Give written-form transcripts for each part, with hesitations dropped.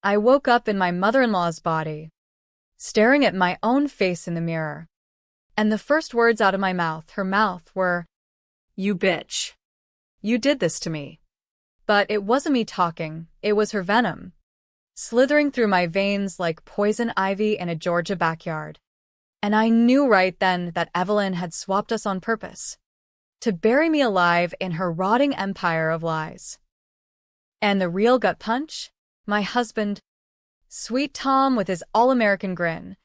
I woke up in my mother-in-law's body, staring at my own face in the mirror. And the first words out of her mouth were, "You bitch. You did this to me." But it wasn't me talking, it was her venom, slithering through my veins like poison ivy in a Georgia backyard. And I knew right then that Evelyn had swapped us on purpose, to bury me alive in her rotting empire of lies. And the real gut punch? My husband, sweet Tom with his all-American grin,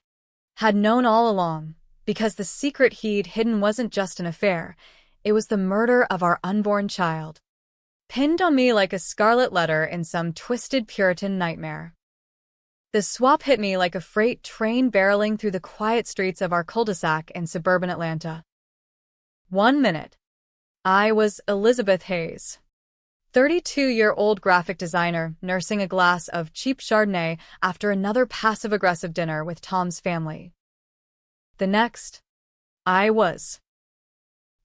had known all along, because the secret he'd hidden wasn't just an affair, it was the murder of our unborn child, pinned on me like a scarlet letter in some twisted Puritan nightmare. The swap hit me like a freight train barreling through the quiet streets of our cul-de-sac in suburban Atlanta. 1 minute. I was Elizabeth Hayes, 32-year-old graphic designer nursing a glass of cheap Chardonnay after another passive-aggressive dinner with Tom's family. The next, I was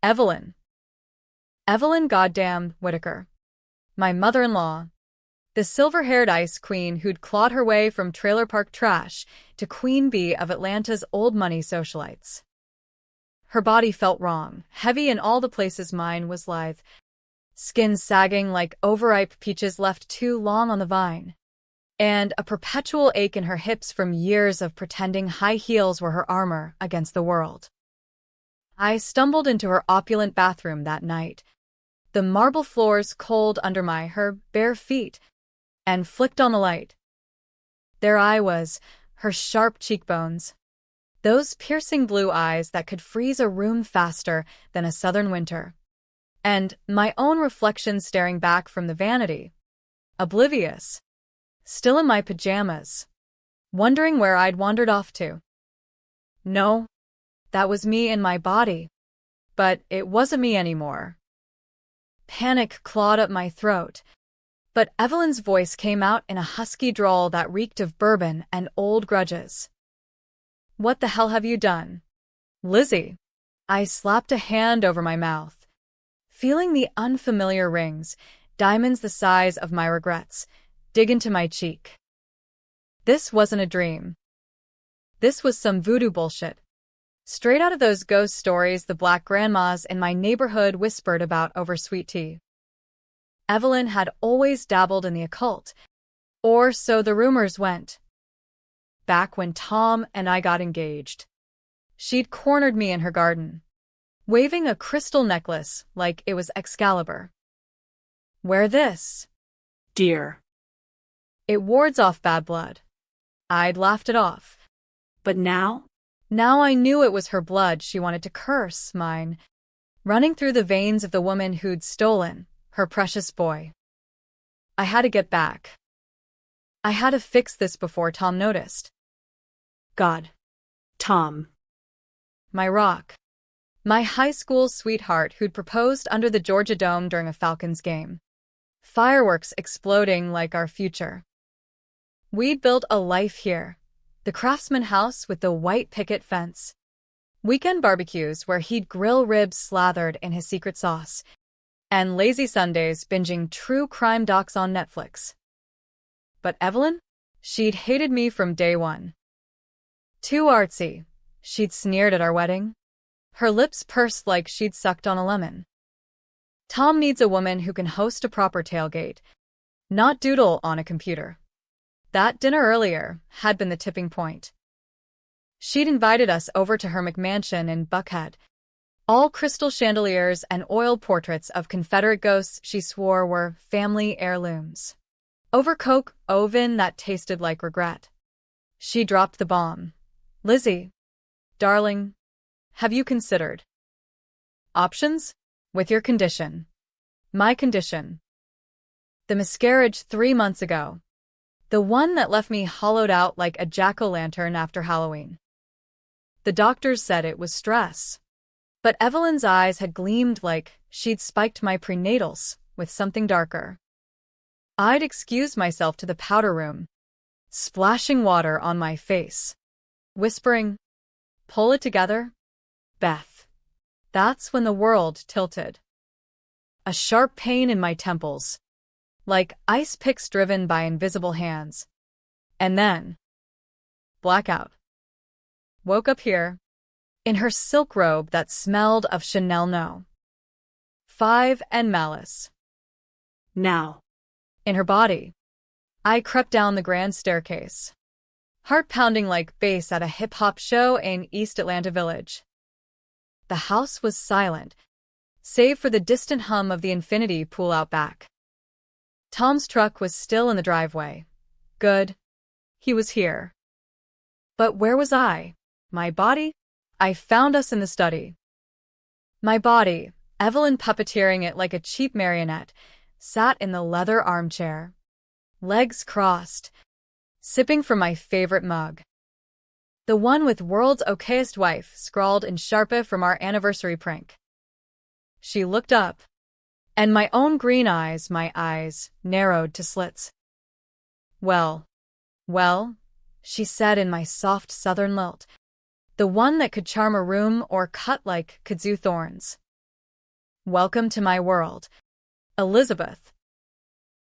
Evelyn goddamn Whitaker, my mother-in-law, the silver-haired ice queen who'd clawed her way from trailer park trash to queen bee of Atlanta's old money socialites. Her body felt wrong, heavy in all the places mine was lithe, skin sagging like overripe peaches left too long on the vine, and a perpetual ache in her hips from years of pretending high heels were her armor against the world. I stumbled into her opulent bathroom that night, the marble floors cold under her bare feet, and flicked on the light. There I was, her sharp cheekbones, those piercing blue eyes that could freeze a room faster than a southern winter, and my own reflection staring back from the vanity, oblivious, still in my pajamas, wondering where I'd wandered off to. No, that was me in my body, but it wasn't me anymore. Panic clawed up my throat, but Evelyn's voice came out in a husky drawl that reeked of bourbon and old grudges. "What the hell have you done, Lizzie?" I slapped a hand over my mouth, feeling the unfamiliar rings, diamonds the size of my regrets, dig into my cheek. This wasn't a dream. This was some voodoo bullshit, straight out of those ghost stories the black grandmas in my neighborhood whispered about over sweet tea. Evelyn had always dabbled in the occult, or so the rumors went. Back when Tom and I got engaged, she'd cornered me in her garden, waving a crystal necklace like it was Excalibur. "Wear this, dear. It wards off bad blood." I'd laughed it off. But now I knew it was her blood she wanted to curse, mine, running through the veins of the woman who'd stolen her precious boy. I had to get back. I had to fix this before Tom noticed. God. Tom. My rock. My high school sweetheart who'd proposed under the Georgia Dome during a Falcons game. Fireworks exploding like our future. We'd built a life here. The Craftsman house with the white picket fence. Weekend barbecues where he'd grill ribs slathered in his secret sauce. And lazy Sundays binging true crime docs on Netflix. But Evelyn? She'd hated me from day one. Too artsy, she'd sneered at our wedding. Her lips pursed like she'd sucked on a lemon. Tom needs a woman who can host a proper tailgate, not doodle on a computer. That dinner earlier had been the tipping point. She'd invited us over to her McMansion in Buckhead. All crystal chandeliers and oil portraits of Confederate ghosts she swore were family heirlooms. Over Coke oven that tasted like regret. She dropped the bomb. "Lizzie, darling, have you considered options? With your condition." My condition. The miscarriage 3 months ago. The one that left me hollowed out like a jack-o'-lantern after Halloween. The doctors said it was stress. But Evelyn's eyes had gleamed like she'd spiked my prenatals with something darker. I'd excused myself to the powder room, splashing water on my face, whispering, "Pull it together, Beth." That's when the world tilted. A sharp pain in my temples, like ice picks driven by invisible hands, And then, blackout. Woke up here, in her silk robe that smelled of Chanel No. 5 and malice. Now. In her body, I crept down the grand staircase, heart pounding like bass at a hip-hop show in East Atlanta Village. The house was silent, save for the distant hum of the infinity pool out back. Tom's truck was still in the driveway. Good. He was here. But where was I? My body? I found us in the study. My body, Evelyn puppeteering it like a cheap marionette, sat in the leather armchair, legs crossed, sipping from my favorite mug. The one with "World's Okayest Wife" scrawled in Sharpa from our anniversary prank. She looked up, and my own green eyes, my eyes, narrowed to slits. Well, she said in my soft southern lilt, the one that could charm a room or cut like kudzu thorns. Welcome to my world, Elizabeth.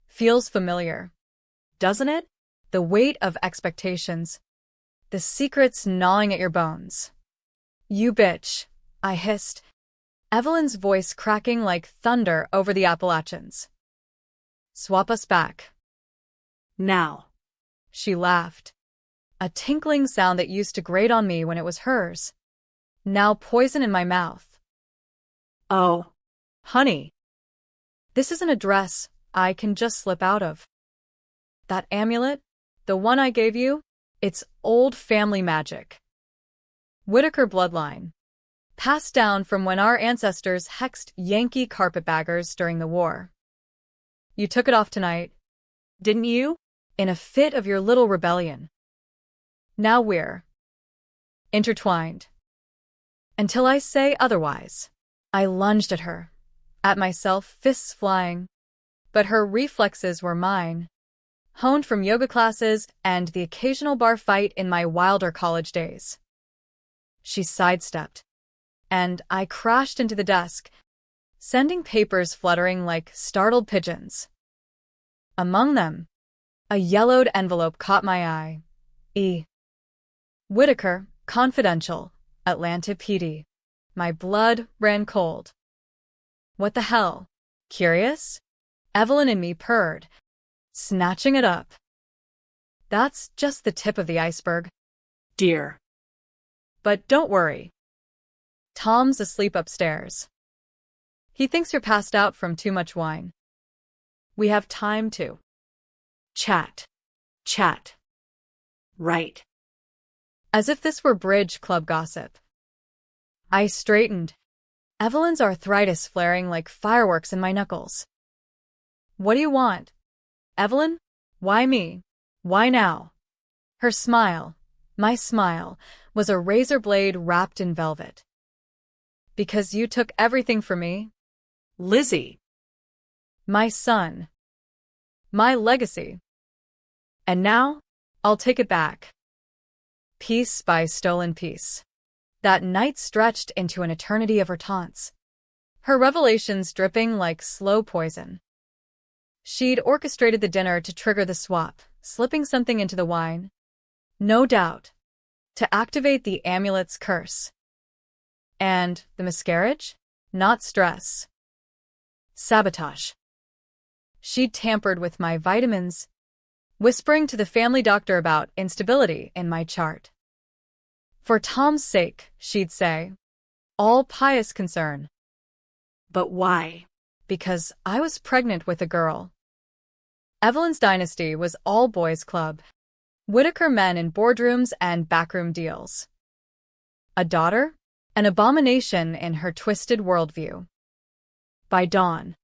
Feels familiar, doesn't it? The weight of expectations, the secrets gnawing at your bones. You bitch, I hissed, Evelyn's voice cracking like thunder over the Appalachians. Swap us back. Now. She laughed, a tinkling sound that used to grate on me when it was hers, now poison in my mouth. Oh, honey, this isn't a dress I can just slip out of. That amulet, the one I gave you, it's old family magic. Whitaker bloodline, passed down from when our ancestors hexed Yankee carpetbaggers during the war. You took it off tonight, didn't you? In a fit of your little rebellion. Now we're intertwined. Until I say otherwise. I lunged at her, at myself, fists flying. But her reflexes were mine, honed from yoga classes and the occasional bar fight in my wilder college days. She sidestepped, and I crashed into the desk, sending papers fluttering like startled pigeons. Among them, a yellowed envelope caught my eye. E. Whitaker, Confidential, Atlanta PD. My blood ran cold. What the hell? Curious? Evelyn and me purred, snatching it up. That's just the tip of the iceberg, dear. But don't worry. Tom's asleep upstairs. He thinks you're passed out from too much wine. We have time to chat. Right. As if this were bridge club gossip. I straightened, Evelyn's arthritis flaring like fireworks in my knuckles. What do you want? Evelyn? Why me? Why now? Her smile, my smile, was a razor blade wrapped in velvet. Because you took everything from me? Lizzie. My son. My legacy. And now, I'll take it back. Piece by stolen piece. That night stretched into an eternity of her taunts, her revelations dripping like slow poison. She'd orchestrated the dinner to trigger the swap, slipping something into the wine. No doubt. To activate the amulet's curse. And the miscarriage? Not stress. Sabotage. She'd tampered with my vitamins, whispering to the family doctor about instability in my chart. For Tom's sake, she'd say. All pious concern. But why? Because I was pregnant with a girl. Evelyn's dynasty was all boys club. Whitaker men in boardrooms and backroom deals. A daughter? An abomination in her twisted worldview. By dawn,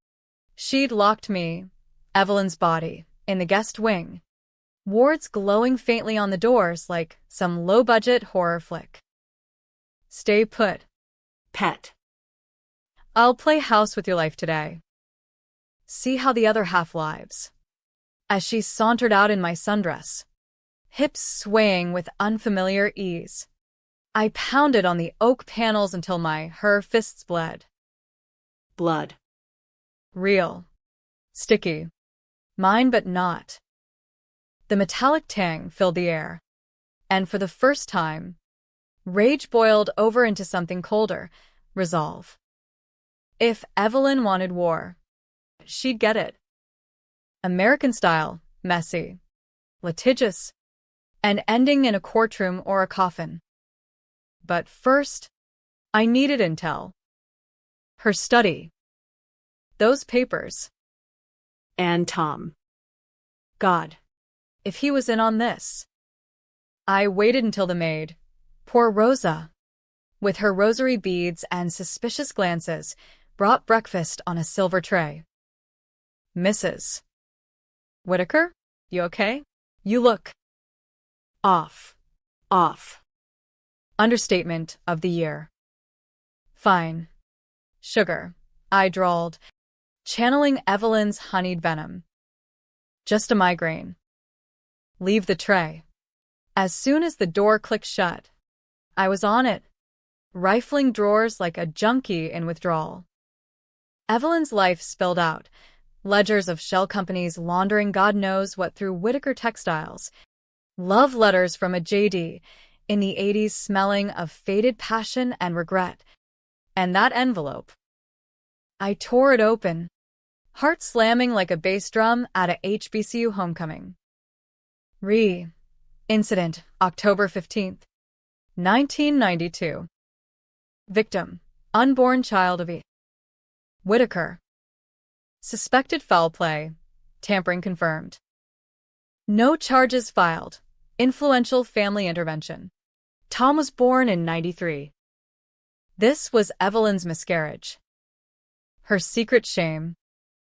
she'd locked me, Evelyn's body, in the guest wing, wards glowing faintly on the doors like some low-budget horror flick. Stay put, pet. I'll play house with your life today. See how the other half lives. As she sauntered out in my sundress, hips swaying with unfamiliar ease, I pounded on the oak panels until her fists bled. Blood. Real. Sticky. Mine but not. The metallic tang filled the air. And for the first time, rage boiled over into something colder, resolve. If Evelyn wanted war, she'd get it. American style, messy, litigious, and ending in a courtroom or a coffin. But first, I needed intel. Her study. Those papers. And Tom. God, if he was in on this. I waited until the maid, poor Rosa, with her rosary beads and suspicious glances, brought breakfast on a silver tray. Mrs. Whitaker, you okay? You look off. Off. Understatement of the year. Fine. Sugar, I drawled, channeling Evelyn's honeyed venom. Just a migraine. Leave the tray. As soon as the door clicked shut, I was on it, rifling drawers like a junkie in withdrawal. Evelyn's life spilled out, ledgers of shell companies laundering God knows what through Whitaker Textiles, love letters from a JD in the 80s smelling of faded passion and regret, and that envelope. I tore it open, heart slamming like a bass drum at a HBCU homecoming. Incident, October 15th, 1992. Victim, unborn child of E. Whitaker. Suspected foul play, tampering confirmed. No charges filed. Influential family intervention. Tom was born in 93. This was Evelyn's miscarriage. Her secret shame,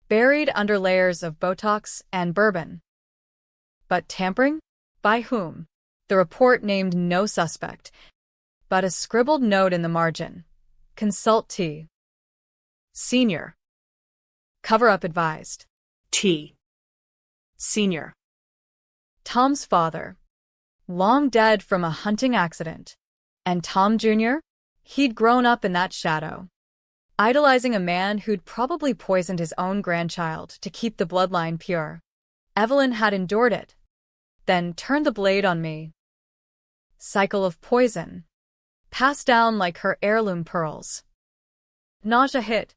buried under layers of Botox and bourbon. But tampering? By whom? The report named no suspect, but a scribbled note in the margin. Consult T. Senior. Cover-up advised. T. Senior. Tom's father. Long dead from a hunting accident. And Tom Jr.? He'd grown up in that shadow, idolizing a man who'd probably poisoned his own grandchild to keep the bloodline pure. Evelyn had endured it, then turned the blade on me. Cycle of poison. Passed down like her heirloom pearls. Nausea hit.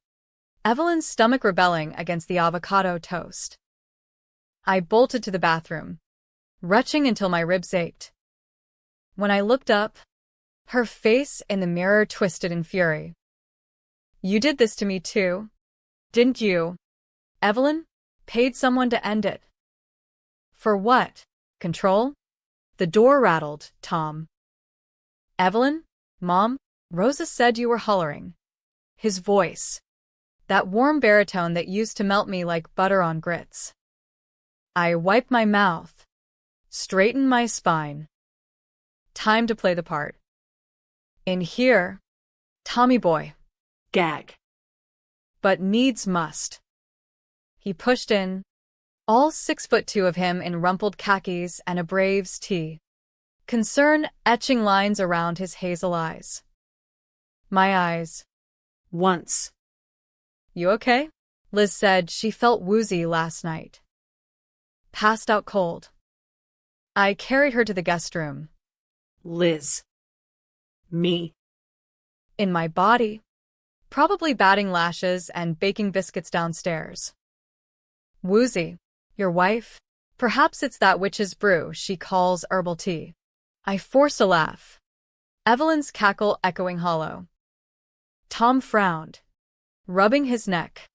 Evelyn's stomach rebelling against the avocado toast. I bolted to the bathroom, retching until my ribs ached. When I looked up, her face in the mirror twisted in fury. You did this to me too, didn't you? Evelyn? Paid someone to end it. For what? Control? The door rattled, Tom. Evelyn? Mom? Rosa said you were hollering. His voice. That warm baritone that used to melt me like butter on grits. I wiped my mouth. Straightened my spine. Time to play the part. In here, Tommy boy. Gag. But needs must. He pushed in, all 6'2" of him in rumpled khakis and a Braves tee. Concern etching lines around his hazel eyes. My eyes. Once. You okay? Liz said she felt woozy last night. Passed out cold. I carried her to the guest room. Liz. Me. In my body. Probably batting lashes and baking biscuits downstairs. Woozy. Your wife? Perhaps it's that witch's brew she calls herbal tea. I forced a laugh. Evelyn's cackle echoing hollow. Tom frowned, rubbing his neck.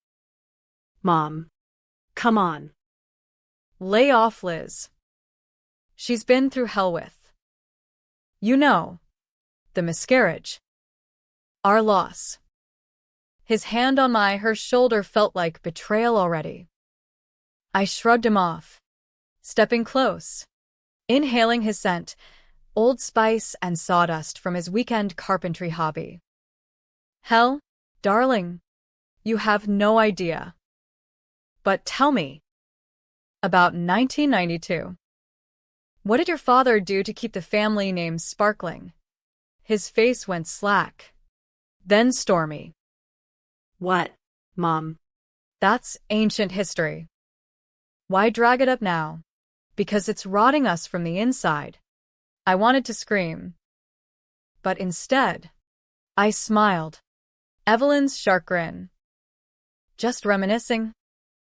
Mom. Come on. Lay off, Liz. She's been through hell with. You know. The miscarriage. Our loss. His hand on her shoulder felt like betrayal already. I shrugged him off, stepping close, inhaling his scent, Old Spice and sawdust from his weekend carpentry hobby. Hell, darling, you have no idea. But tell me. About 1992. What did your father do to keep the family name sparkling? His face went slack, then stormy. What, Mom? That's ancient history. Why drag it up now? Because it's rotting us from the inside. I wanted to scream. But instead, I smiled. Evelyn's sharp grin. Just reminiscing?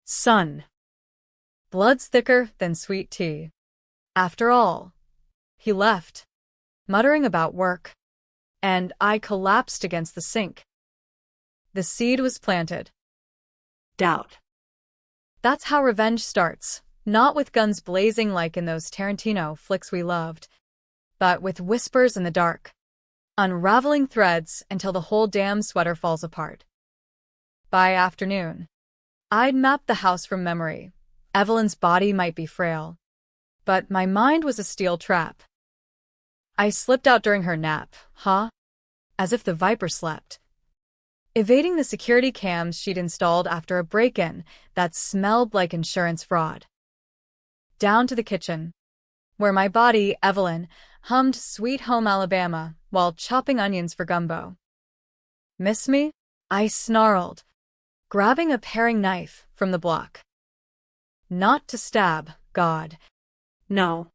Son. Blood's thicker than sweet tea. After all, he left, muttering about work, and I collapsed against the sink. The seed was planted. Doubt. That's how revenge starts, not with guns blazing like in those Tarantino flicks we loved, but with whispers in the dark, unraveling threads until the whole damn sweater falls apart. By afternoon, I'd mapped the house from memory. Evelyn's body might be frail, but my mind was a steel trap. I slipped out during her nap, as if the viper slept, evading the security cams she'd installed after a break-in that smelled like insurance fraud. Down to the kitchen, where my body, Evelyn, hummed Sweet Home Alabama while chopping onions for gumbo. Miss me? I snarled, grabbing a paring knife from the block. Not to stab, God. No.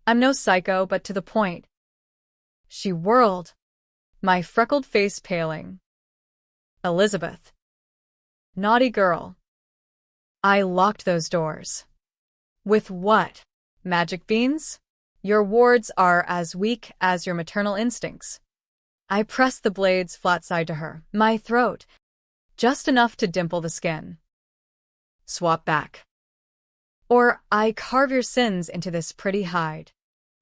I'm no psycho, but to the point. She whirled, my freckled face paling. Elizabeth. Naughty girl. I locked those doors. With what? Magic beans? Your wards are as weak as your maternal instincts. I pressed the blades flat side to her, my throat, just enough to dimple the skin. Swap back. Or I carve your sins into this pretty hide.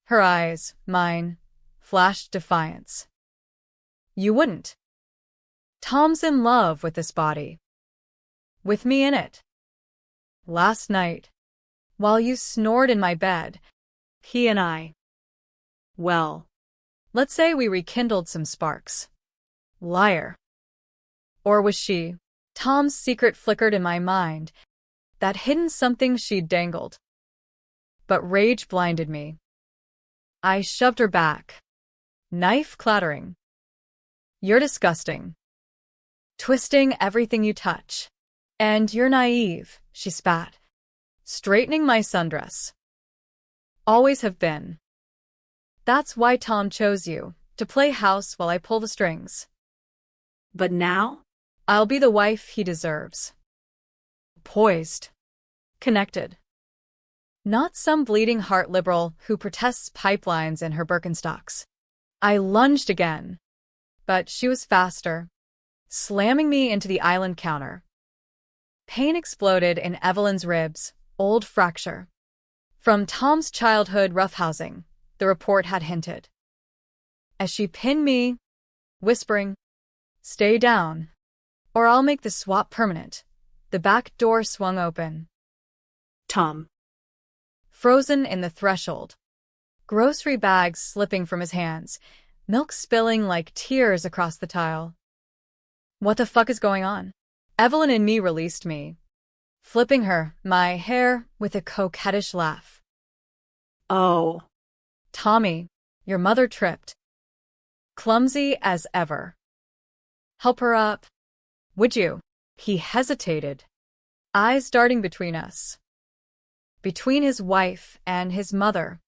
Her eyes, mine, flashed defiance. You wouldn't. Tom's in love with this body. With me in it. Last night, while you snored in my bed, he and I. Well, let's say we rekindled some sparks. Liar. Or was she? Tom's secret flickered in my mind, that hidden something she'd dangled. But rage blinded me. I shoved her back, knife clattering. You're disgusting. Twisting everything you touch. And you're naive, she spat, straightening my sundress. Always have been. That's why Tom chose you, to play house while I pull the strings. But now? I'll be the wife he deserves. Poised. Connected. Not some bleeding heart liberal who protests pipelines in her Birkenstocks. I lunged again, but she was faster, slamming me into the island counter. Pain exploded in Evelyn's ribs, old fracture. From Tom's childhood roughhousing, the report had hinted. As she pinned me, whispering, "Stay down, or I'll make the swap permanent," the back door swung open. Tom. Frozen in the threshold. Grocery bags slipping from his hands, milk spilling like tears across the tile. What the fuck is going on? Evelyn and me released me, flipping her, my hair, with a coquettish laugh. Oh. Tommy, your mother tripped. Clumsy as ever. Help her up. Would you? He hesitated, eyes darting between us. Between his wife and his mother,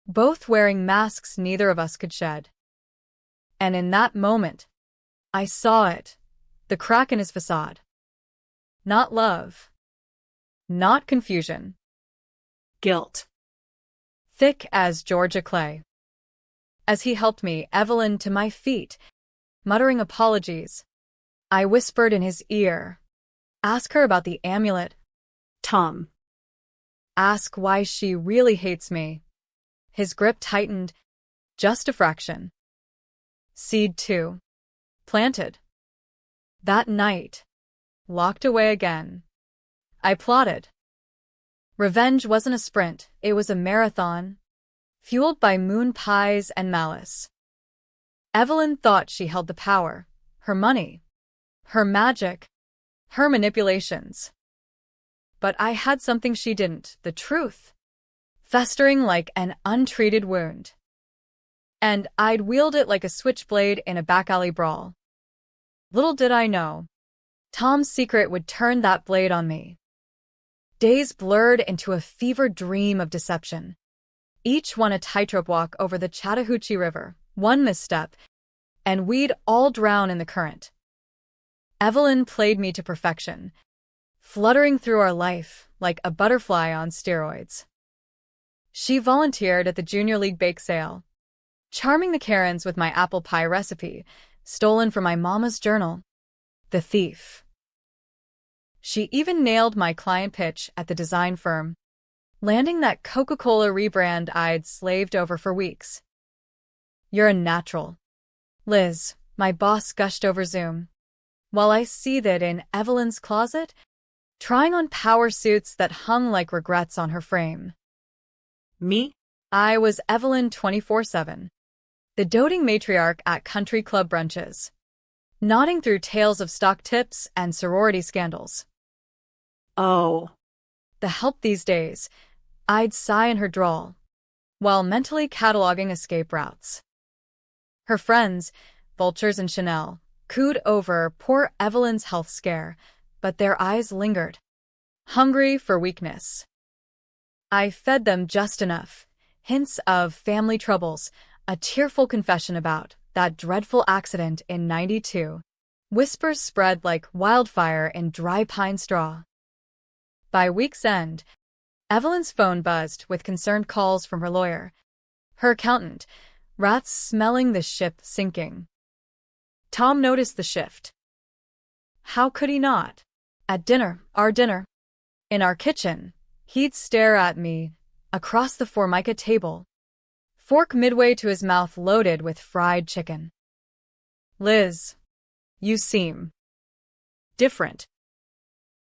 both wearing masks neither of us could shed. And in that moment, I saw it, the crack in his facade. Not love. Not confusion. Guilt. Thick as Georgia clay. As he helped me, Evelyn, to my feet, muttering apologies, I whispered in his ear, "Ask her about the amulet." Tom. Ask why she really hates me. His grip tightened, just a fraction. Seed 2. Planted. That night. Locked away again. I plotted. Revenge wasn't a sprint, it was a marathon, fueled by moon pies and malice. Evelyn thought she held the power, her money, her magic, her manipulations. But I had something she didn't, the truth, festering like an untreated wound. And I'd wield it like a switchblade in a back alley brawl. Little did I know, Tom's secret would turn that blade on me. Days blurred into a fevered dream of deception. Each one a tightrope walk over the Chattahoochee River, one misstep, and we'd all drown in the current. Evelyn played me to perfection, fluttering through our life like a butterfly on steroids. She volunteered at the Junior League bake sale, charming the Karens with my apple pie recipe, stolen from my mama's journal. The thief. She even nailed my client pitch at the design firm, landing that Coca-Cola rebrand I'd slaved over for weeks. "You're a natural, Liz," my boss gushed over Zoom, while I seethed in Evelyn's closet, trying on power suits that hung like regrets on her frame. Me? I was Evelyn 24/7, the doting matriarch at country club brunches, nodding through tales of stock tips and sorority scandals. Oh. The help these days, I'd sigh in her drawl, while mentally cataloging escape routes. Her friends, Vultures and Chanel, cooed over poor Evelyn's health scare, but their eyes lingered, hungry for weakness. I fed them just enough, hints of family troubles, a tearful confession about that dreadful accident in '92. Whispers spread like wildfire in dry pine straw. By week's end, Evelyn's phone buzzed with concerned calls from her lawyer, her accountant, rats smelling the ship sinking. Tom noticed the shift. How could he not? At dinner, our dinner, in our kitchen, he'd stare at me across the Formica table, fork midway to his mouth loaded with fried chicken. "Liz, you seem different.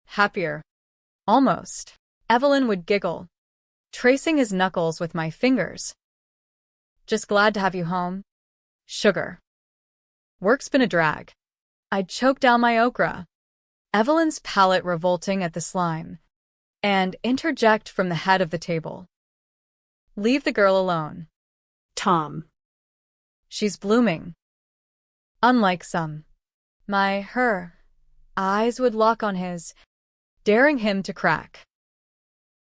Happier. Almost." Evelyn would giggle, tracing his knuckles with my fingers. "Just glad to have you home. Sugar. Work's been a drag." I'd choke down my okra, Evelyn's palate revolting at the slime, and interject from the head of the table. "Leave the girl alone. Tom. She's blooming." Unlike some, her eyes would lock on his, daring him to crack.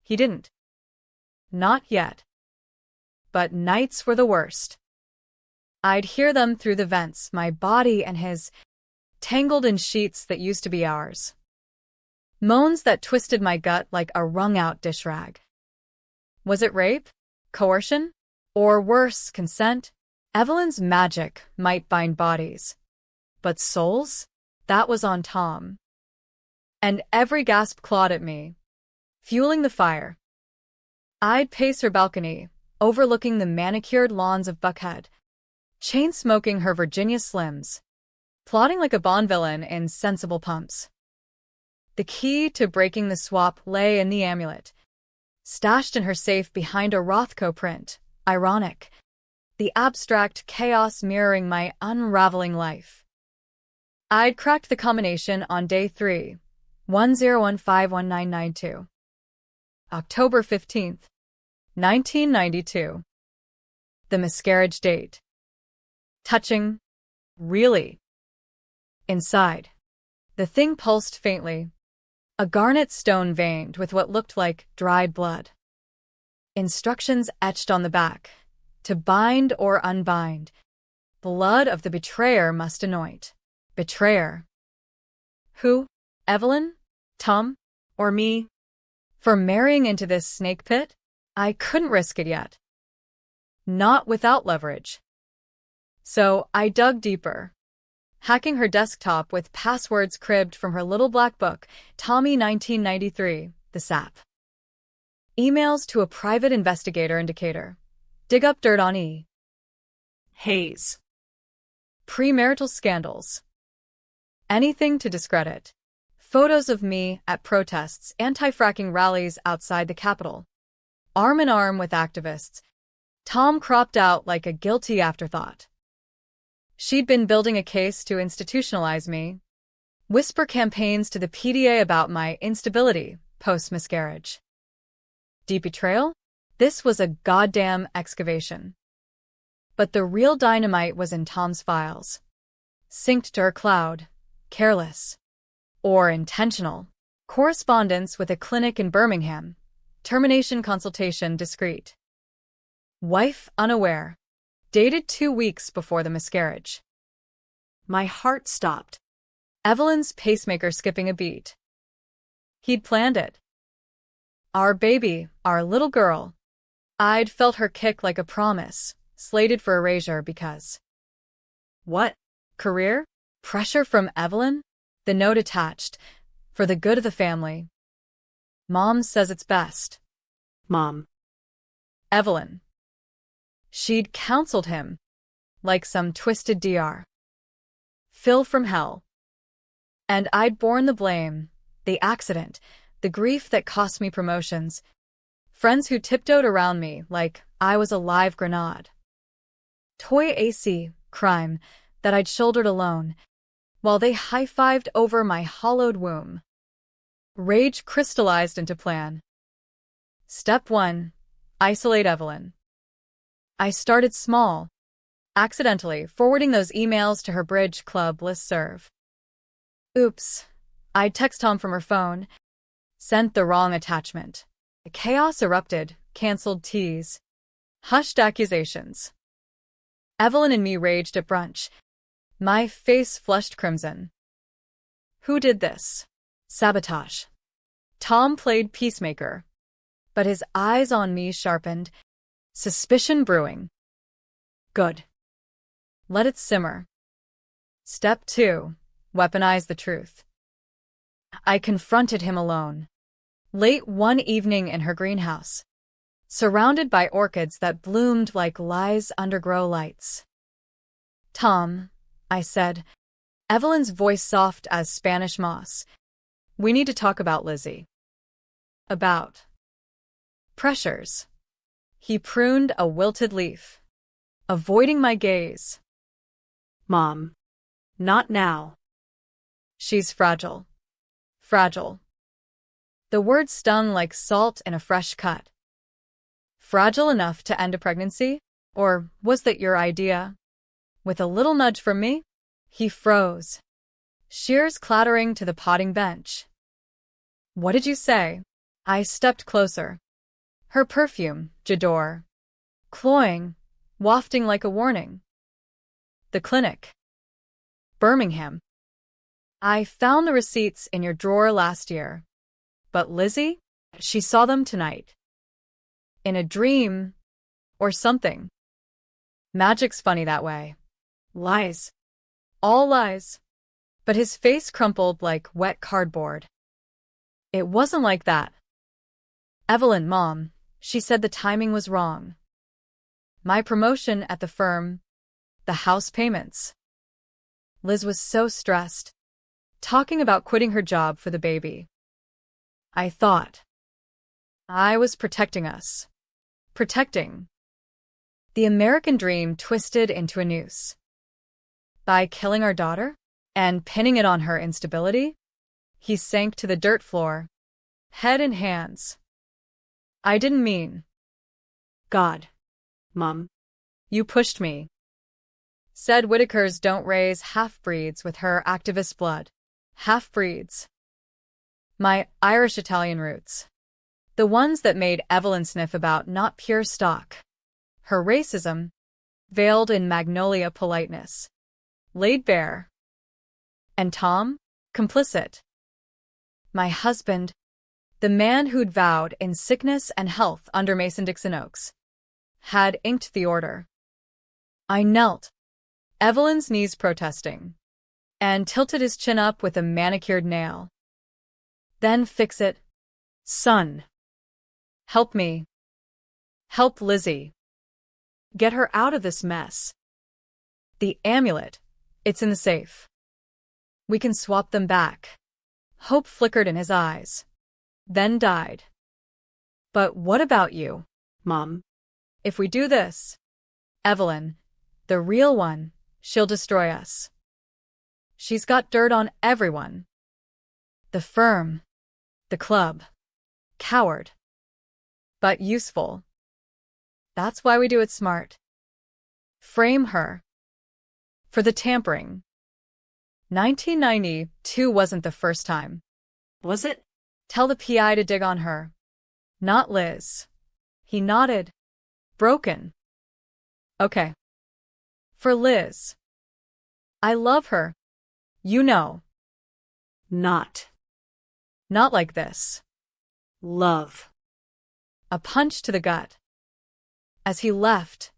He didn't. Not yet. But nights were the worst. I'd hear them through the vents, my body and his, tangled in sheets that used to be ours. Moans that twisted my gut like a wrung-out dish rag. Was it rape? Coercion? Or worse, consent? Evelyn's magic might bind bodies. But souls? That was on Tom. And every gasp clawed at me, fueling the fire. I'd pace her balcony, overlooking the manicured lawns of Buckhead, chain-smoking her Virginia Slims, plotting like a Bond villain in Sensible Pumps. The key to breaking the swap lay in the amulet, stashed in her safe behind a Rothko print. Ironic, the abstract chaos mirroring my unraveling life. I'd cracked the combination on day 3, 10151992. October 15th, 1992. The miscarriage date. Touching. Really. Inside, the thing pulsed faintly, a garnet stone veined with what looked like dried blood. Instructions etched on the back, to bind or unbind. Blood of the betrayer must anoint. Betrayer. Who? Evelyn? Tom? Or me? For marrying into this snake pit? I couldn't risk it yet. Not without leverage. So I dug deeper, hacking her desktop with passwords cribbed from her little black book, Tommy 1993, the sap. Emails to a private investigator indicator. Dig up dirt on E. Hayes. Premarital scandals. Anything to discredit. Photos of me at protests, anti-fracking rallies outside the Capitol. Arm in arm with activists. Tom cropped out like a guilty afterthought. She'd been building a case to institutionalize me. Whisper campaigns to the PDA about my instability post-miscarriage. Deep betrayal? This was a goddamn excavation. But the real dynamite was in Tom's files. Synced to her cloud. Careless. Or intentional. Correspondence with a clinic in Birmingham. Termination consultation discreet. Wife unaware. Dated 2 weeks before the miscarriage. My heart stopped. Evelyn's pacemaker skipping a beat. He'd planned it. Our baby, our little girl. I'd felt her kick like a promise, slated for erasure because… What? Career? Pressure from Evelyn? The note attached. For the good of the family. Mom says it's best. Mom. Evelyn. She'd counseled him. Like some twisted DR. Phil from hell. And I'd borne the blame, the accident, the grief that cost me promotions. Friends who tiptoed around me like I was a live grenade. Toy AC, crime, that I'd shouldered alone, while they high-fived over my hollowed womb. Rage crystallized into plan. Step 1. Isolate Evelyn. I started small, accidentally forwarding those emails to her Bridge Club listserv. Oops. I'd text Tom from her phone. Sent the wrong attachment. The chaos erupted, cancelled teas. Hushed accusations. Evelyn and me raged at brunch. My face flushed crimson. Who did this? Sabotage. Tom played peacemaker, but his eyes on me sharpened. Suspicion brewing. Good. Let it simmer. Step 2. Weaponize the truth. I confronted him alone. Late one evening in her greenhouse, surrounded by orchids that bloomed like lies under grow lights. Tom, I said, Evelyn's voice soft as Spanish moss. We need to talk about Lizzie. About pressures. He pruned a wilted leaf, avoiding my gaze. Mom. Not now. She's fragile. Fragile. The word stung like salt in a fresh cut. Fragile enough to end a pregnancy? Or was that your idea? With a little nudge from me, he froze. Shears clattering to the potting bench. What did you say? I stepped closer. Her perfume, J'adore. Cloying, wafting like a warning. The clinic. Birmingham. I found the receipts in your drawer last year. But Lizzie? She saw them tonight. In a dream. Or something. Magic's funny that way. Lies. All lies. But his face crumpled like wet cardboard. It wasn't like that. Evelyn, Mom, she said the timing was wrong. My promotion at the firm. The house payments. Liz was so stressed. Talking about quitting her job for the baby. I thought. I was protecting us. Protecting. The American dream twisted into a noose. By killing our daughter? And pinning it on her instability? He sank to the dirt floor. Head in hands. I didn't mean. God. Mom. You pushed me. Said Whitakers don't raise half-breeds with her activist blood. Half-breeds. My Irish-Italian roots. The ones that made Evelyn sniff about not pure stock. Her racism, veiled in magnolia politeness. Laid bare. And Tom? Complicit. My husband, the man who'd vowed in sickness and health under Mason-Dixon Oaks, had inked the order. I knelt, Evelyn's knees protesting, and tilted his chin up with a manicured nail. Then fix it, son. Help me. Help Lizzie. Get her out of this mess. The amulet, it's in the safe. We can swap them back. Hope flickered in his eyes. Then died. But what about you? Mom. If we do this, Evelyn, the real one, she'll destroy us. She's got dirt on everyone. The firm. The club. Coward. But useful. That's why we do it smart. Frame her. For the tampering. 1992 wasn't the first time. Was it? Tell the PI to dig on her. Not Liz. He nodded. Broken. Okay. For Liz. I love her. You know. Not. Not like this. Love. A punch to the gut. As he left,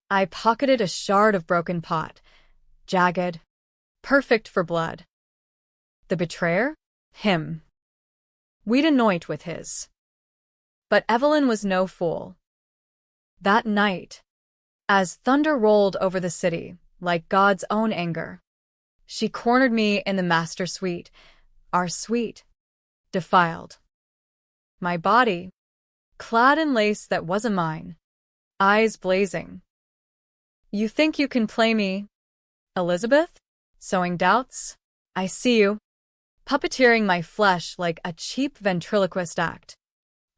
I pocketed a shard of broken pot, jagged, perfect for blood. The betrayer? Him. We'd anoint with his. But Evelyn was no fool. That night, as thunder rolled over the city, like God's own anger, she cornered me in the master suite, our suite, defiled. My body, clad in lace that wasn't mine, eyes blazing. You think you can play me, Elizabeth? Sowing doubts? I see you. Puppeteering my flesh like a cheap ventriloquist act.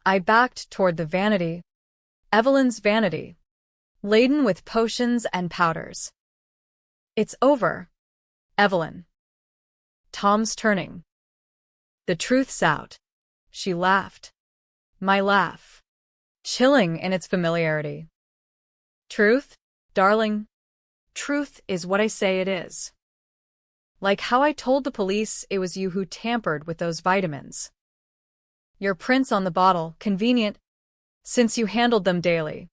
I backed toward the vanity, Evelyn's vanity, laden with potions and powders. It's over, Evelyn. Tom's turning. The truth's out. She laughed. My laugh, chilling in its familiarity. Truth, darling? Truth is what I say it is. Like how I told the police it was you who tampered with those vitamins. Your prints on the bottle, convenient, since you handled them daily.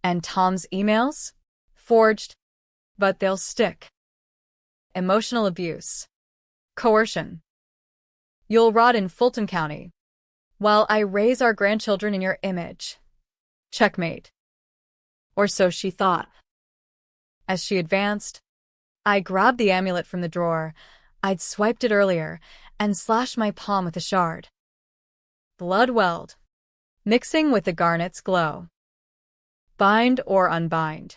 And Tom's emails? Forged, but they'll stick. Emotional abuse. Coercion. You'll rot in Fulton County, while I raise our grandchildren in your image. Checkmate. Or so she thought. As she advanced, I grabbed the amulet from the drawer. I'd swiped it earlier, and slashed my palm with a shard. Blood welled, mixing with the garnet's glow. Bind or unbind.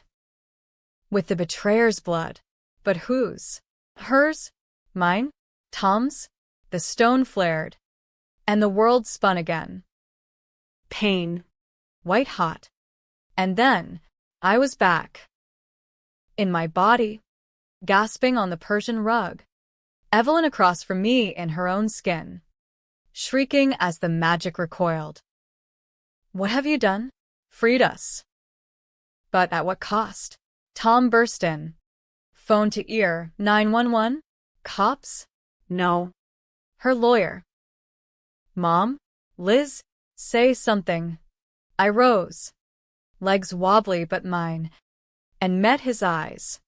With the betrayer's blood. But whose? Hers? Mine? Tom's? The stone flared, and the world spun again. Pain. White hot. And then, I was back. In my body, gasping on the Persian rug. Evelyn across from me in her own skin, shrieking as the magic recoiled. What have you done? Freed us. But at what cost? Tom burst in. Phone to ear, 911? Cops? No. Her lawyer. Mom? Liz? Say something. I rose, legs wobbly but mine, and met his eyes.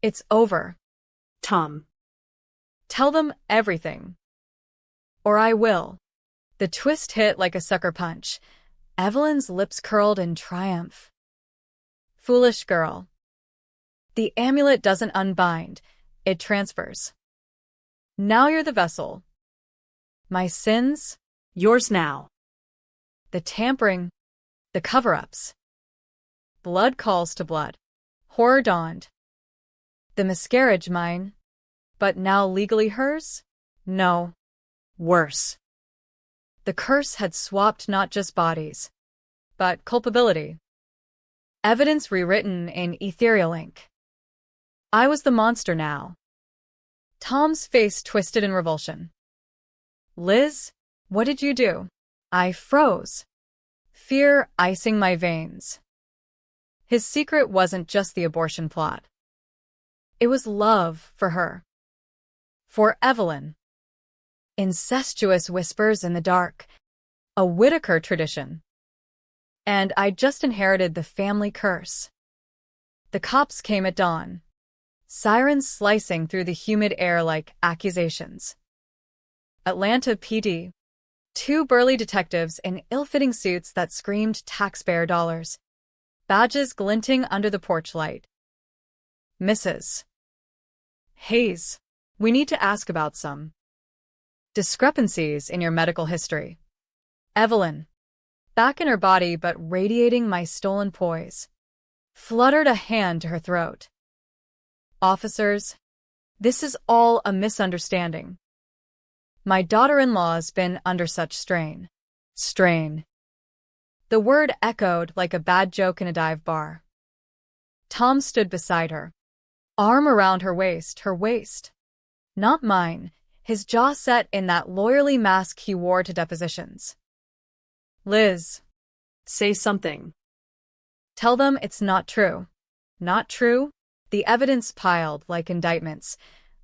It's over. Tom. Tell them everything. Or I will. The twist hit like a sucker punch. Evelyn's lips curled in triumph. Foolish girl. The amulet doesn't unbind, it transfers. Now you're the vessel. My sins? Yours now. The tampering, the cover-ups. Blood calls to blood. Horror dawned. The miscarriage mine, but now legally hers? No. Worse. The curse had swapped not just bodies, but culpability. Evidence rewritten in ethereal ink. I was the monster now. Tom's face twisted in revulsion. Liz, what did you do? I froze. Fear icing my veins. His secret wasn't just the abortion plot. It was love for her. For Evelyn. Incestuous whispers in the dark. A Whitaker tradition. And I'd just inherited the family curse. The cops came at dawn. Sirens slicing through the humid air like accusations. Atlanta PD. 2 burly detectives in ill-fitting suits that screamed taxpayer dollars. Badges glinting under the porch light. Mrs. Hayes, we need to ask about some discrepancies in your medical history. Evelyn, back in her body but radiating my stolen poise, fluttered a hand to her throat. Officers, this is all a misunderstanding. My daughter-in-law's been under such strain. Strain. The word echoed like a bad joke in a dive bar. Tom stood beside her, arm around her waist. Not mine, his jaw set in that lawyerly mask he wore to depositions. Liz, Say something. tell them it's not true. Not true? The evidence piled like indictments.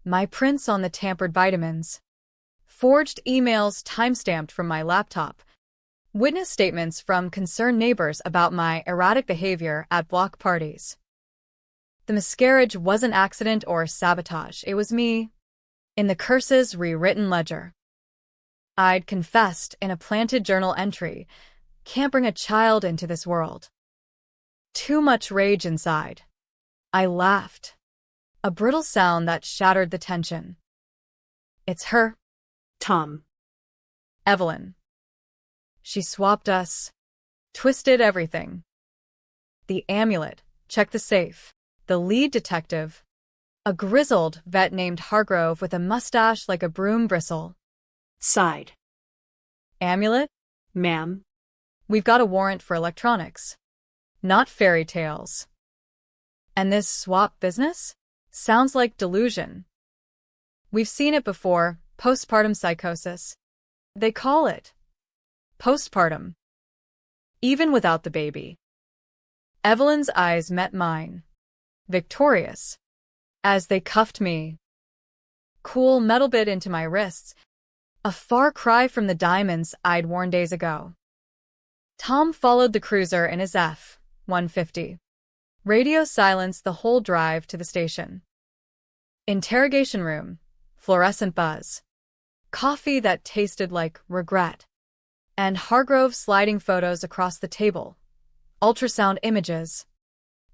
My prints on the tampered vitamins. Forged emails timestamped from my laptop. Witness statements from concerned neighbors about my erratic behavior at block parties. The miscarriage wasn't accident or sabotage. It was me. In the curse's rewritten ledger. I'd confessed in a planted journal entry. Can't bring a child into this world. Too much rage inside. I laughed. A brittle sound that shattered the tension. It's her, Tom. Evelyn. She swapped us. Twisted everything. The amulet. Check the safe. The lead detective. A grizzled vet named Hargrove with a mustache like a broom bristle. Sighed. Amulet? Ma'am. We've got a warrant for electronics. Not fairy tales. And this swap business? Sounds like delusion. We've seen it before, postpartum psychosis. They call it postpartum. Even without the baby. Evelyn's eyes met mine. Victorious. As they cuffed me. Cool metal bit into my wrists. A far cry from the diamonds I'd worn days ago. Tom followed the cruiser in his F-150. Radio silenced the whole drive to the station. Interrogation room. Fluorescent buzz. Coffee that tasted like regret. And Hargrove sliding photos across the table. Ultrasound images.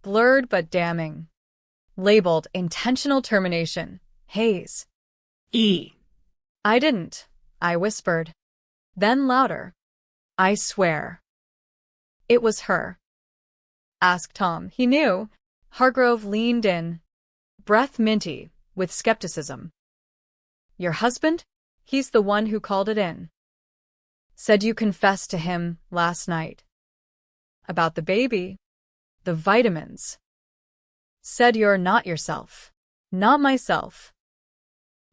Blurred but damning. Labeled intentional termination. Haze. E. I didn't, I whispered. Then louder. I swear. It was her. Asked Tom. He knew. Hargrove leaned in. Breath minty, with skepticism. Your husband? He's the one who called it in. Said you confessed to him last night. About the baby. The vitamins. Said you're not yourself. Not myself.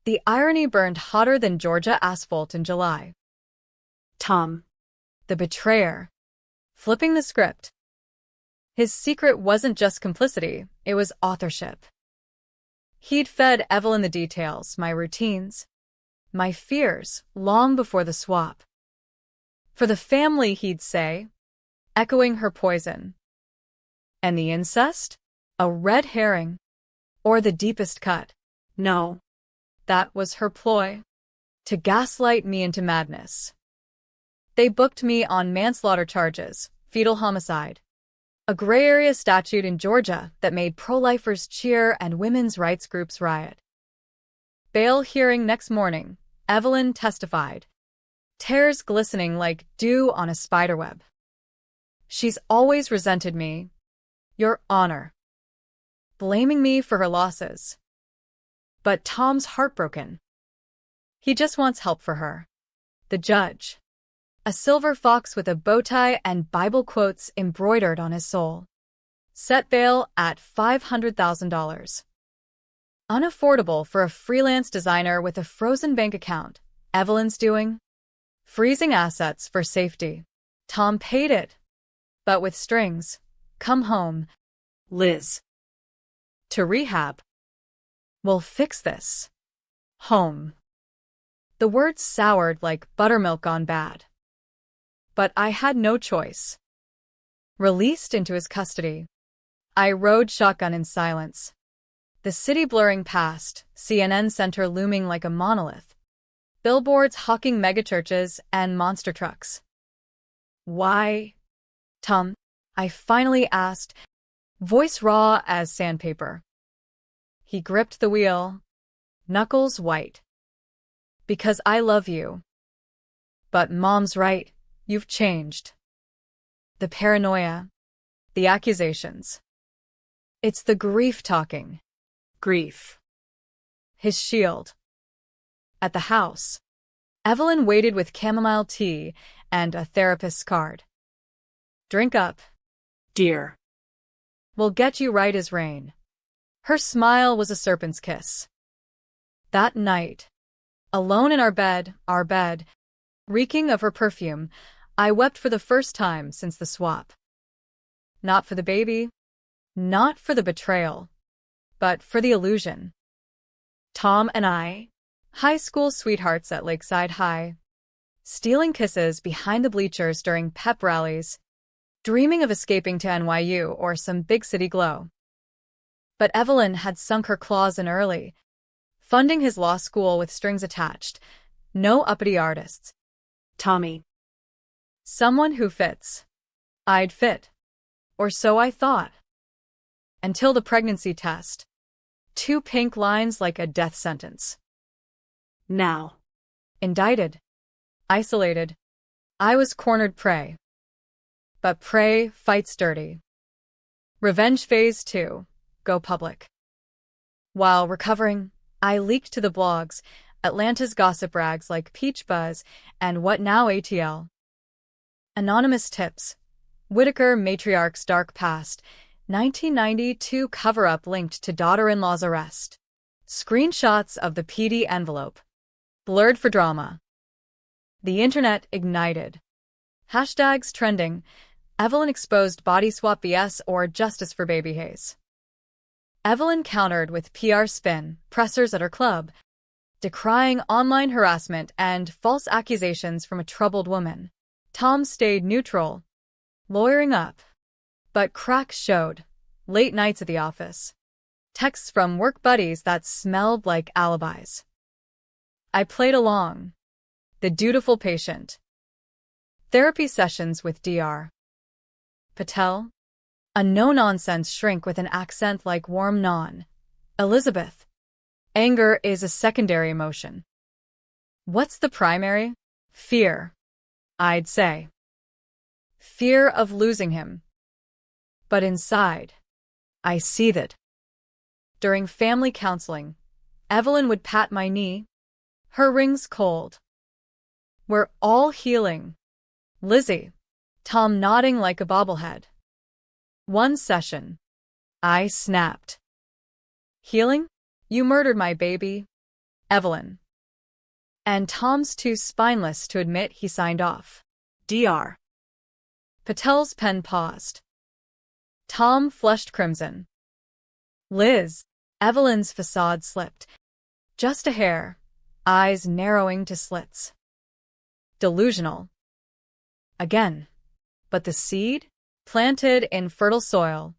The irony burned hotter than Georgia asphalt in July. Tom. The betrayer. Flipping the script. His secret wasn't just complicity, it was authorship. He'd fed Evelyn the details, my routines, my fears, long before the swap. For the family, he'd say, echoing her poison. And the incest? A red herring. Or the deepest cut. No. That was her ploy. To gaslight me into madness. They booked me on manslaughter charges, fetal homicide. A gray area statute in Georgia that made pro-lifers cheer and women's rights groups riot. Bail hearing next morning, Evelyn testified. Tears glistening like dew on a spiderweb. She's always resented me. Your Honor. Blaming me for her losses. But Tom's heartbroken. He just wants help for her. The judge. A silver fox with a bow tie and Bible quotes embroidered on his soul. Set bail at $500,000. Unaffordable for a freelance designer with a frozen bank account. Evelyn's doing. Freezing assets for safety. Tom paid it. But with strings. Come home. Liz. To rehab. We'll fix this. Home. The words soured like buttermilk gone bad. But I had no choice. Released into his custody. I rode shotgun in silence. The city blurring past, CNN Center looming like a monolith. Billboards hawking megachurches and monster trucks. Why? Tom, I finally asked, voice raw as sandpaper. He gripped the wheel, knuckles white. Because I love you. But Mom's right, you've changed. The paranoia, the accusations. It's the grief talking. Grief. His shield. At the house, Evelyn waited with chamomile tea and a therapist's card. Drink up. Dear. We'll get you right as rain. Her smile was a serpent's kiss. That night, Alone in our bed, reeking of her perfume, I wept for the first time since the swap. Not for the baby, not for the betrayal, but for the illusion. Tom and I, high school sweethearts at Lakeside High, stealing kisses behind the bleachers during pep rallies, dreaming of escaping to NYU or some big city glow. But Evelyn had sunk her claws in early, funding his law school with strings attached. No uppity artists. Tommy. Someone who fits. I'd fit. Or so I thought. Until the pregnancy test. 2 pink lines like a death sentence. Now. Indicted. Isolated. I was cornered prey. But prey fights dirty. Revenge phase 2. Go public. While recovering, I leaked to the blogs, Atlanta's gossip rags like Peach Buzz and What Now ATL. Anonymous tips. Whitaker matriarch's dark past. 1992 cover-up linked to daughter-in-law's arrest. Screenshots of the PD envelope. Blurred for drama. The internet ignited. Hashtags trending. Evelyn exposed body swap BS or justice for baby Hayes. Evelyn countered with PR spin, pressers at her club, decrying online harassment and false accusations from a troubled woman. Tom stayed neutral, lawyering up. But cracks showed. Late nights at the office. Texts from work buddies that smelled like alibis. I played along. The dutiful patient. Therapy sessions with Dr. Patel. A no-nonsense shrink with an accent like warm non. Elizabeth. Anger is a secondary emotion. What's the primary? Fear. I'd say. Fear of losing him. But inside, I seethed. During family counseling, Evelyn would pat my knee, her rings cold. We're all healing. Lizzie. Tom nodding like a bobblehead. One session. I snapped. Healing? You murdered my baby. Evelyn. And Tom's too spineless to admit he signed off. Dr. Patel's pen paused. Tom flushed crimson. Liz. Evelyn's facade slipped. Just a hair, eyes narrowing to slits. Delusional. Again. But the seed? Planted in fertile soil.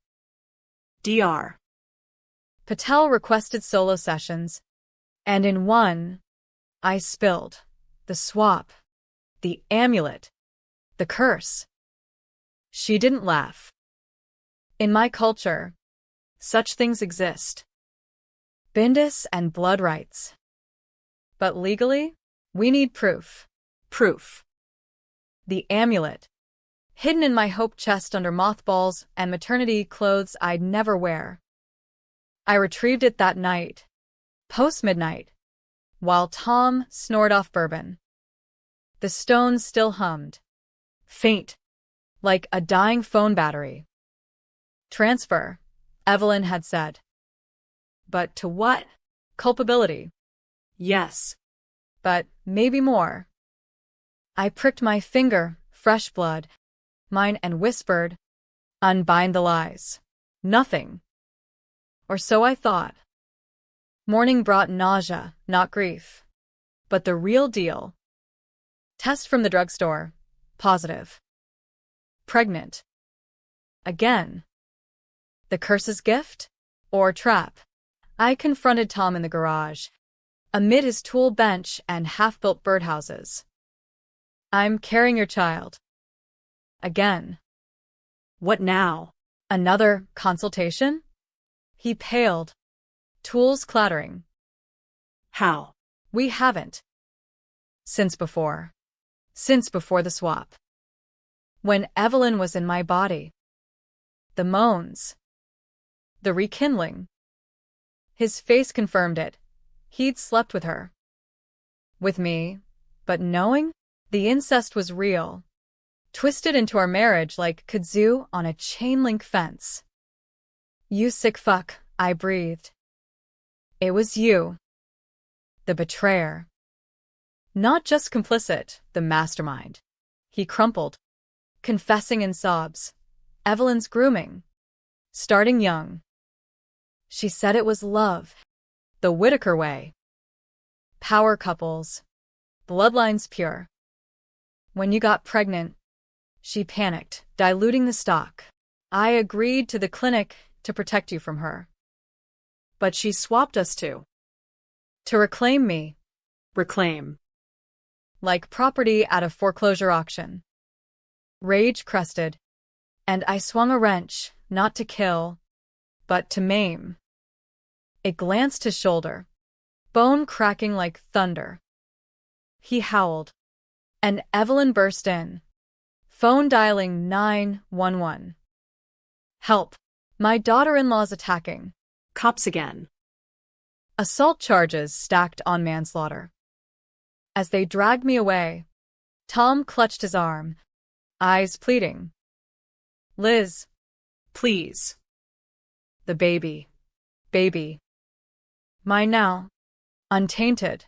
Dr. Patel requested solo sessions, and in one, I spilled. The swap. The amulet. The curse. She didn't laugh. In my culture, such things exist. Bindis and blood rights. But legally, we need proof. Proof. The amulet. Hidden in my hope chest under mothballs and maternity clothes I'd never wear. I retrieved it that night, post-midnight, while Tom snored off bourbon. The stone still hummed. Faint. Like a dying phone battery. Transfer, Evelyn had said. But to what? Culpability. Yes. But maybe more. I pricked my finger, fresh blood, mine, and whispered, unbind the lies. Nothing. Or so I thought. Morning brought nausea, not grief. But the real deal. Test from the drugstore. Positive. Pregnant. Again. The curse's gift? Or trap? I confronted Tom in the garage, amid his tool bench and half-built birdhouses. I'm carrying your child. Again. What now? Another consultation? He paled. Tools clattering. How? We haven't. Since before. Since before the swap. When Evelyn was in my body. The moans. The rekindling. His face confirmed it. He'd slept with her. With me, but knowing the incest was real. Twisted into our marriage like kudzu on a chain-link fence. You sick fuck, I breathed. It was you. The betrayer. Not just complicit, the mastermind. He crumpled, confessing in sobs. Evelyn's grooming. Starting young. She said it was love. The Whittaker way. Power couples. Bloodlines pure. When you got pregnant, she panicked, diluting the stock. I agreed to the clinic to protect you from her. But she swapped us to reclaim me. reclaim. Like property at a foreclosure auction. Rage crested, and I swung a wrench, not to kill, but to maim. It glanced his shoulder, bone cracking like thunder. He howled, and Evelyn burst in, phone dialing 911. Help! My daughter-in-law's attacking. Cops again. Assault charges stacked on manslaughter. As they dragged me away, Tom clutched his arm, eyes pleading. Liz, Please. the baby. Mine now, untainted.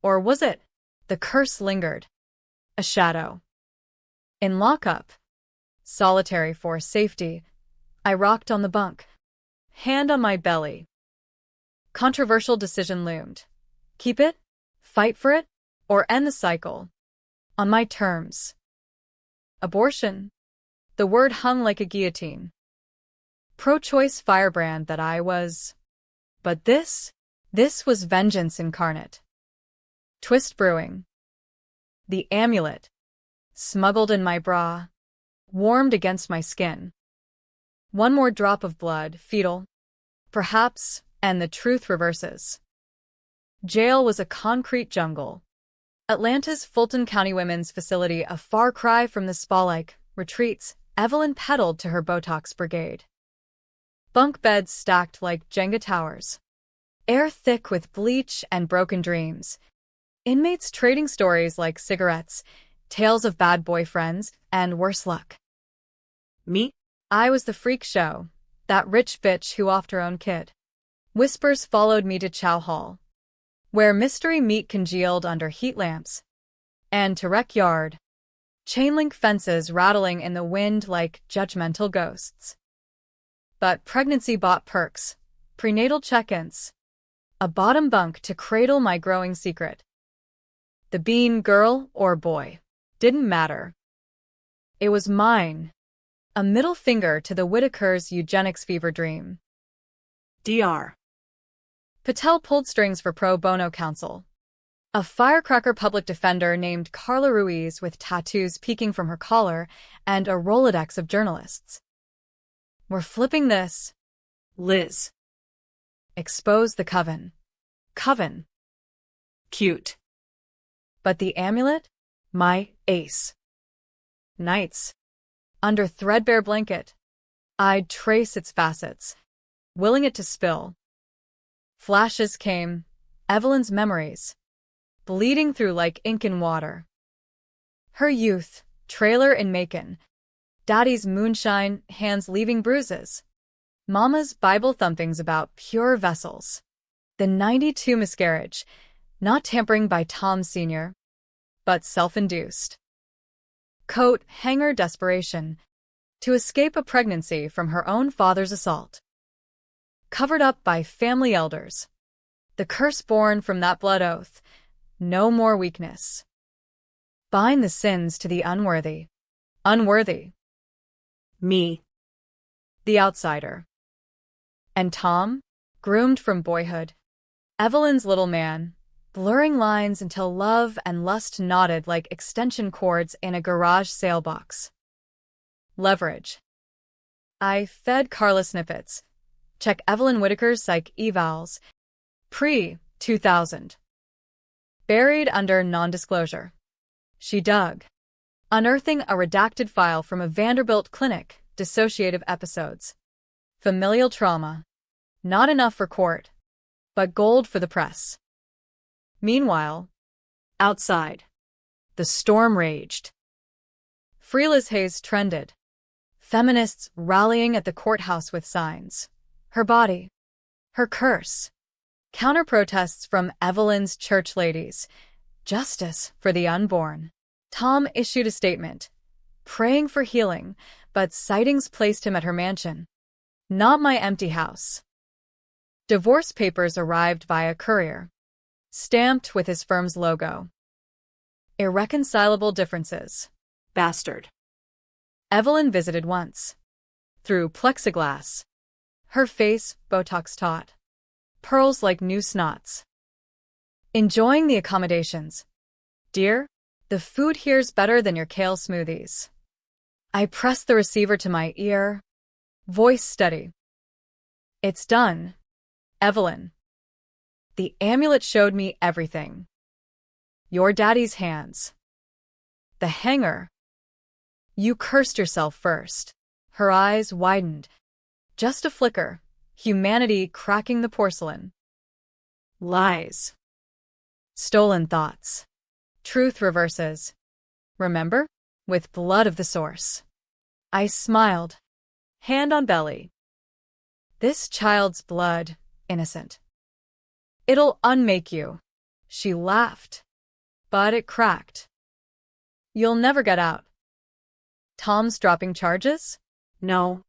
Or was it? The curse lingered. A shadow. In lockup, solitary for safety, I rocked on the bunk, hand on my belly. Controversial decision loomed. Keep it? Fight for it? Or end the cycle? On my terms. Abortion. The word hung like a guillotine. Pro-choice firebrand that I was. But this was vengeance incarnate. Twist brewing. The amulet, smuggled in my bra, warmed against my skin. One more drop of blood, fetal, perhaps, and the truth reverses. Jail was a concrete jungle. Atlanta's Fulton County Women's Facility a far cry from the spa-like retreats Evelyn pedaled to her Botox brigade. Bunk beds stacked like Jenga towers. Air thick with bleach and broken dreams. Inmates trading stories like cigarettes, tales of bad boyfriends, and worse luck. Me? I was the freak show, that rich bitch who offed her own kid. Whispers followed me to Chow Hall, where mystery meat congealed under heat lamps, and to Rec Yard, chain-link fences rattling in the wind like judgmental ghosts. But pregnancy bought perks, prenatal check-ins, a bottom bunk to cradle my growing secret. The being girl or boy didn't matter. It was mine, a middle finger to the Whittakers' eugenics fever dream. Dr. Patel pulled strings for pro bono counsel. A firecracker public defender named Carla Ruiz with tattoos peeking from her collar and a Rolodex of journalists. We're flipping this. Liz. Expose the coven. Coven. Cute. But the amulet? My ace. Nights. Under threadbare blanket. I'd trace its facets, willing it to spill. Flashes came, Evelyn's memories, bleeding through like ink in water. Her youth, trailer in Macon, Daddy's moonshine, hands leaving bruises. Mama's Bible thumpings about pure vessels. The 92 miscarriage, not tampering by Tom Sr., but self-induced. Coat hanger desperation, to escape a pregnancy from her own father's assault. Covered up by family elders. The curse born from that blood oath, no more weakness. Bind the sins to the unworthy. Unworthy. Me. The outsider. And Tom, groomed from boyhood. Evelyn's little man, blurring lines until love and lust knotted like extension cords in a garage sale box. Leverage. I fed Carla snippets. Check Evelyn Whittaker's psych evals. Pre-2000. Buried under non-disclosure. She dug, unearthing a redacted file from a Vanderbilt clinic, dissociative episodes. Familial trauma. Not enough for court, but gold for the press. Meanwhile, outside, the storm raged. Free Liz Hayes trended. Feminists rallying at the courthouse with signs. Her body. Her curse. Counter-protests from Evelyn's church ladies. Justice for the unborn. Tom issued a statement, praying for healing, but sightings placed him at her mansion. Not my empty house. Divorce papers arrived via courier, stamped with his firm's logo. Irreconcilable differences. Bastard. Evelyn visited once. Through plexiglass. Her face Botox taut. Pearls like new snots. Enjoying the accommodations. Dear, the food here's better than your kale smoothies. I pressed the receiver to my ear. Voice steady. It's done, Evelyn. The amulet showed me everything. Your daddy's hands. The hanger. You cursed yourself first. Her eyes widened. Just a flicker. Humanity cracking the porcelain. Lies. Stolen thoughts. Truth reverses. Remember? With blood of the source. I smiled. Hand on belly. This child's blood, innocent. It'll unmake you. She laughed. But it cracked. You'll never get out. Tom's dropping charges? No.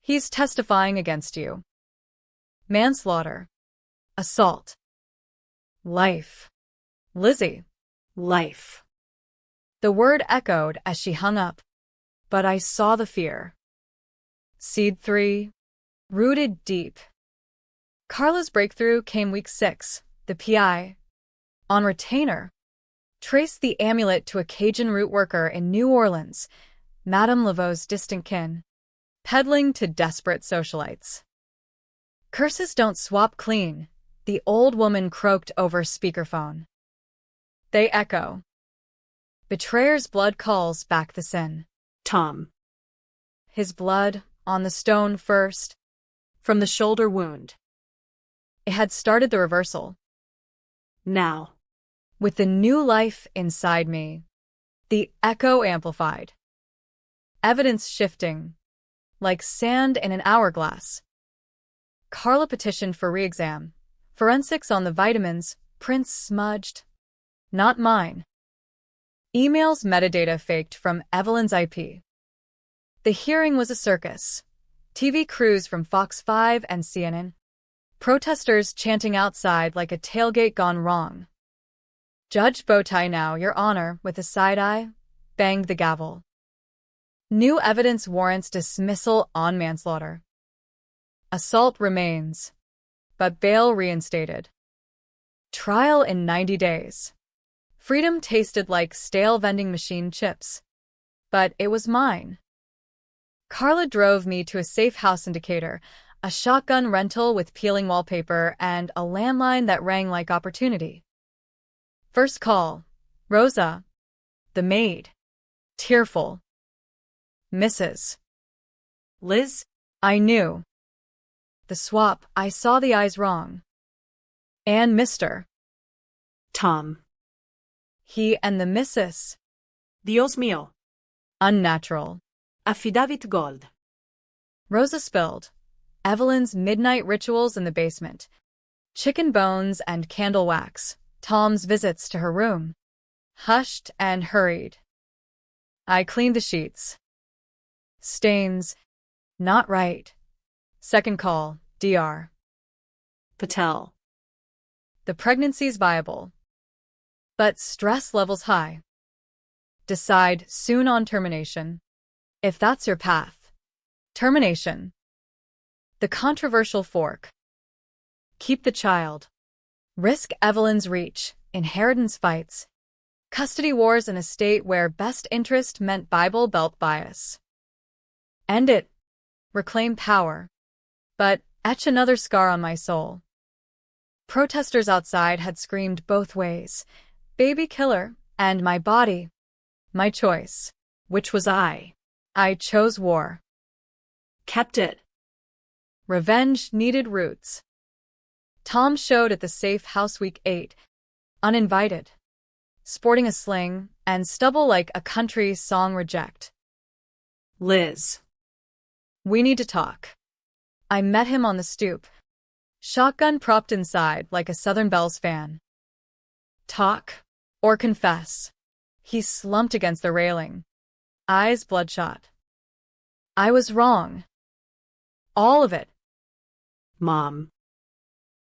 He's testifying against you. Manslaughter. Assault. Life. Lizzie. Life. The word echoed as she hung up, but I saw the fear. Seed 3. Rooted deep. Carla's breakthrough came week 6, the PI. On retainer. Traced the amulet to a Cajun root worker in New Orleans, Madame Laveau's distant kin, peddling to desperate socialites. Curses don't swap clean, the old woman croaked over speakerphone. They echo. Betrayer's blood calls back the sin. Tom. His blood, on the stone first, From the shoulder wound. it had started the reversal. Now. With the new life inside me, the echo amplified. Evidence shifting, like sand in an hourglass. Carla petitioned for re-exam. Forensics on the vitamins, prints smudged. Not mine. Emails metadata faked from Evelyn's IP. The hearing was a circus. TV crews from Fox 5 and CNN. Protesters chanting outside like a tailgate gone wrong. Judge Bowtie, now, Your Honor, with a side eye, banged the gavel. New evidence warrants dismissal on manslaughter. Assault remains, but bail reinstated. Trial in 90 days. Freedom tasted like stale vending machine chips. But it was mine. Carla drove me to a safe house indicator, a shotgun rental with peeling wallpaper, and a landline that rang like opportunity. First call. Rosa. The maid. Tearful. Mrs. Liz? I knew. The swap, I saw the eyes wrong. And Mr. Tom. He and the Mrs. Dios mío. Unnatural. Affidavit gold. Rosa spilled. Evelyn's midnight rituals in the basement. Chicken bones and candle wax. Tom's visits to her room. Hushed and hurried. I cleaned the sheets. Stains. Not right. Second call. DR. Patel. The pregnancy's viable. But stress levels high. Decide soon on termination. If that's your path. Termination. The controversial fork. Keep the child. Risk Evelyn's reach. Inheritance fights. Custody wars in a state where best interest meant Bible Belt bias. End it. Reclaim power. But etch another scar on my soul. Protesters outside had screamed both ways. Baby killer, and my body. My choice. Which was I. I chose war. Kept it. Revenge needed roots. Tom showed at the safe house week 8. Uninvited. Sporting a sling and stubble like a country song reject. Liz. We need to talk. I met him on the stoop. Shotgun propped inside like a Southern Bells fan. Talk. Or confess. He slumped against the railing, eyes bloodshot. I was wrong. All of it. Mom.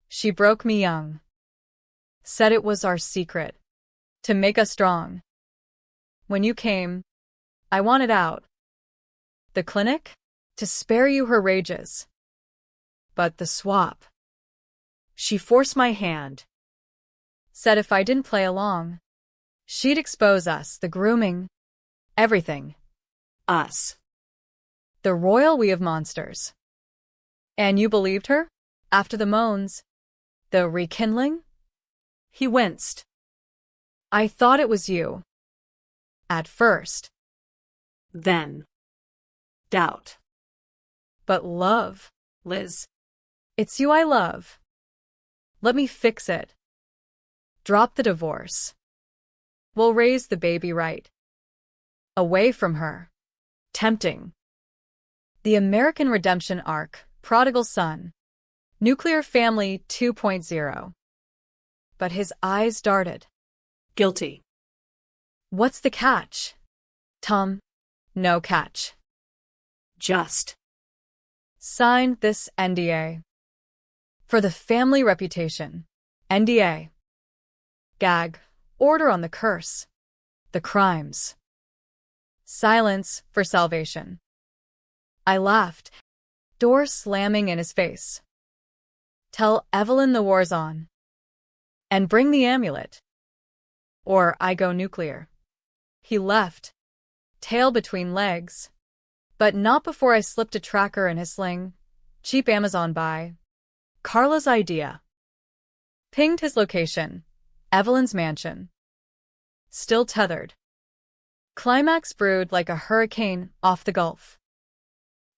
She broke me young. Said it was our secret. To make us strong. When you came, I wanted out. The clinic? To spare you her rages. But the swap. She forced my hand. Said if I didn't play along, she'd expose us, the grooming, everything. Us. The royal we of monsters. And you believed her? After the moans? The rekindling? He winced. I thought it was you. At first. Then. Doubt. But love, Liz. it's you I love. Let me fix it. Drop the divorce. We'll raise the baby right. Away from her. Tempting. The American Redemption Arc, Prodigal Son. Nuclear Family 2.0. But his eyes darted. Guilty. What's the catch? Tom, no catch. Just. Sign this NDA. For the family reputation. NDA. Gag. Order on the curse. The crimes. Silence for salvation. I laughed, door slamming in his face. Tell Evelyn the war's on. And bring the amulet. Or I go nuclear. He left, tail between legs. But not before I slipped a tracker in his sling. Cheap Amazon buy. Carla's idea. Pinged his location. Evelyn's mansion. Still tethered. Climax brewed like a hurricane off the Gulf.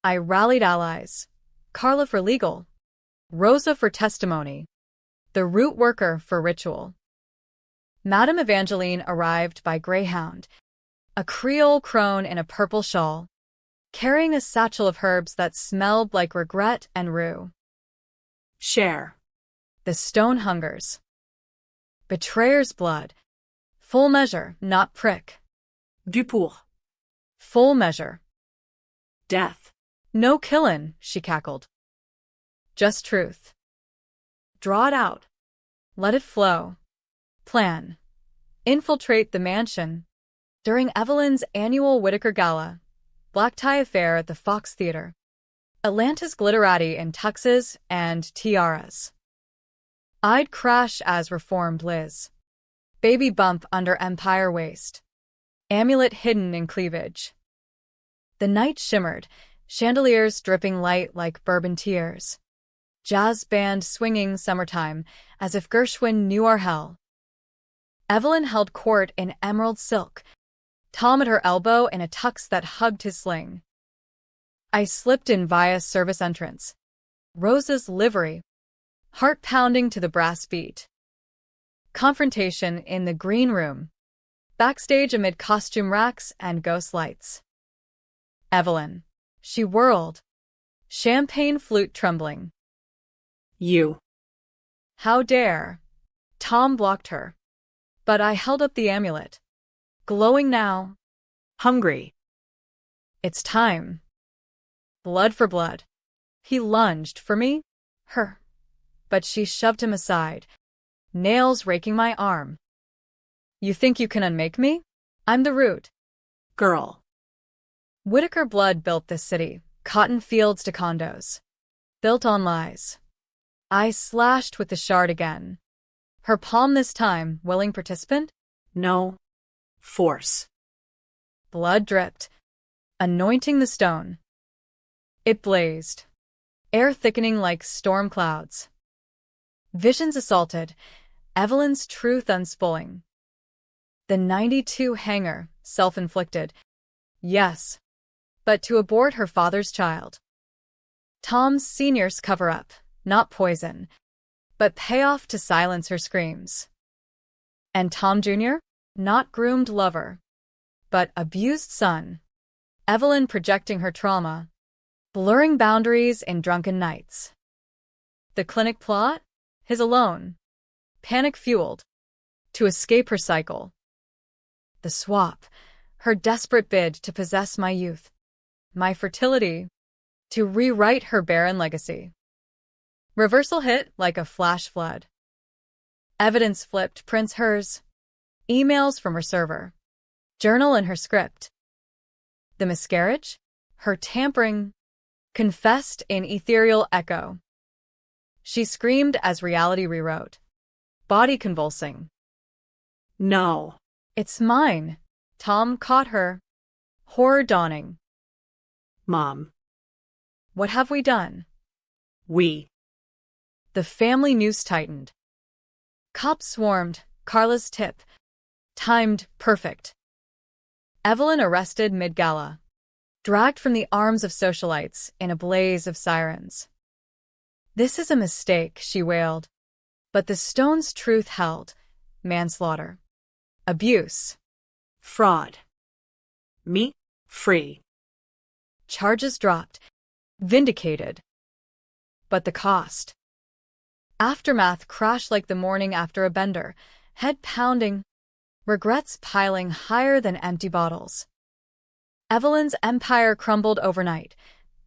I rallied allies. Carla for legal. Rosa for testimony. The root worker for ritual. Madame Evangeline arrived by Greyhound, a Creole crone in a purple shawl, carrying a satchel of herbs that smelled like regret and rue. Share. The stone hungers. Betrayer's blood. Full measure, not prick. Du pour. Full measure. Death. No killin', she cackled. Just truth. Draw it out. Let it flow. Plan. Infiltrate the mansion. During Evelyn's annual Whitaker Gala. Black tie affair at the Fox Theater. Atlanta's glitterati in tuxes and tiaras. I'd crash as reformed Liz. Baby bump under empire waist. Amulet hidden in cleavage. The night shimmered, chandeliers dripping light like bourbon tears. Jazz band swinging summertime, as if Gershwin knew our hell. Evelyn held court in emerald silk, Tom at her elbow in a tux that hugged his sling. I slipped in via service entrance. Rosa's livery, heart pounding to the brass beat. Confrontation in the green room, backstage amid costume racks and ghost lights. Evelyn. She whirled, champagne flute trembling. You. How dare? Tom blocked her. But I held up the amulet. Glowing now. Hungry. It's time. Blood for blood. He lunged for me, her. But she shoved him aside, nails raking my arm. You think you can unmake me? I'm the root. Girl. Whitaker blood built this city, cotton fields to condos. Built on lies. I slashed with the shard again. Her palm this time, willing participant? No. Force. Blood dripped, anointing the stone. It blazed, air thickening like storm clouds. Visions assaulted, Evelyn's truth unspooling. The 92 hanger, self-inflicted. Yes, but to abort her father's child. Tom's senior's cover-up, not poison, but payoff to silence her screams. And Tom Jr., not groomed lover, but abused son. Evelyn projecting her trauma, blurring boundaries in drunken nights. The clinic plot? His alone. Panic-fueled. to escape her cycle. The swap, her desperate bid to possess my youth, my fertility, to rewrite her barren legacy. Reversal hit like a flash flood. Evidence flipped, prints hers, emails from her server, journal in her script. The miscarriage, her tampering, confessed in ethereal echo. She screamed as reality rewrote, body convulsing. No. It's mine. Tom caught her, horror dawning. Mom. What have we done? We. The family noose tightened. Cops swarmed, Carla's tip. Timed perfect. Evelyn arrested mid-gala. Dragged from the arms of socialites in a blaze of sirens. This is a mistake, she wailed. But the stone's truth held. Manslaughter. Abuse. Fraud. Me. Free. Charges dropped. Vindicated. But the cost. Aftermath crashed like the morning after a bender, head pounding, regrets piling higher than empty bottles. Evelyn's empire crumbled overnight.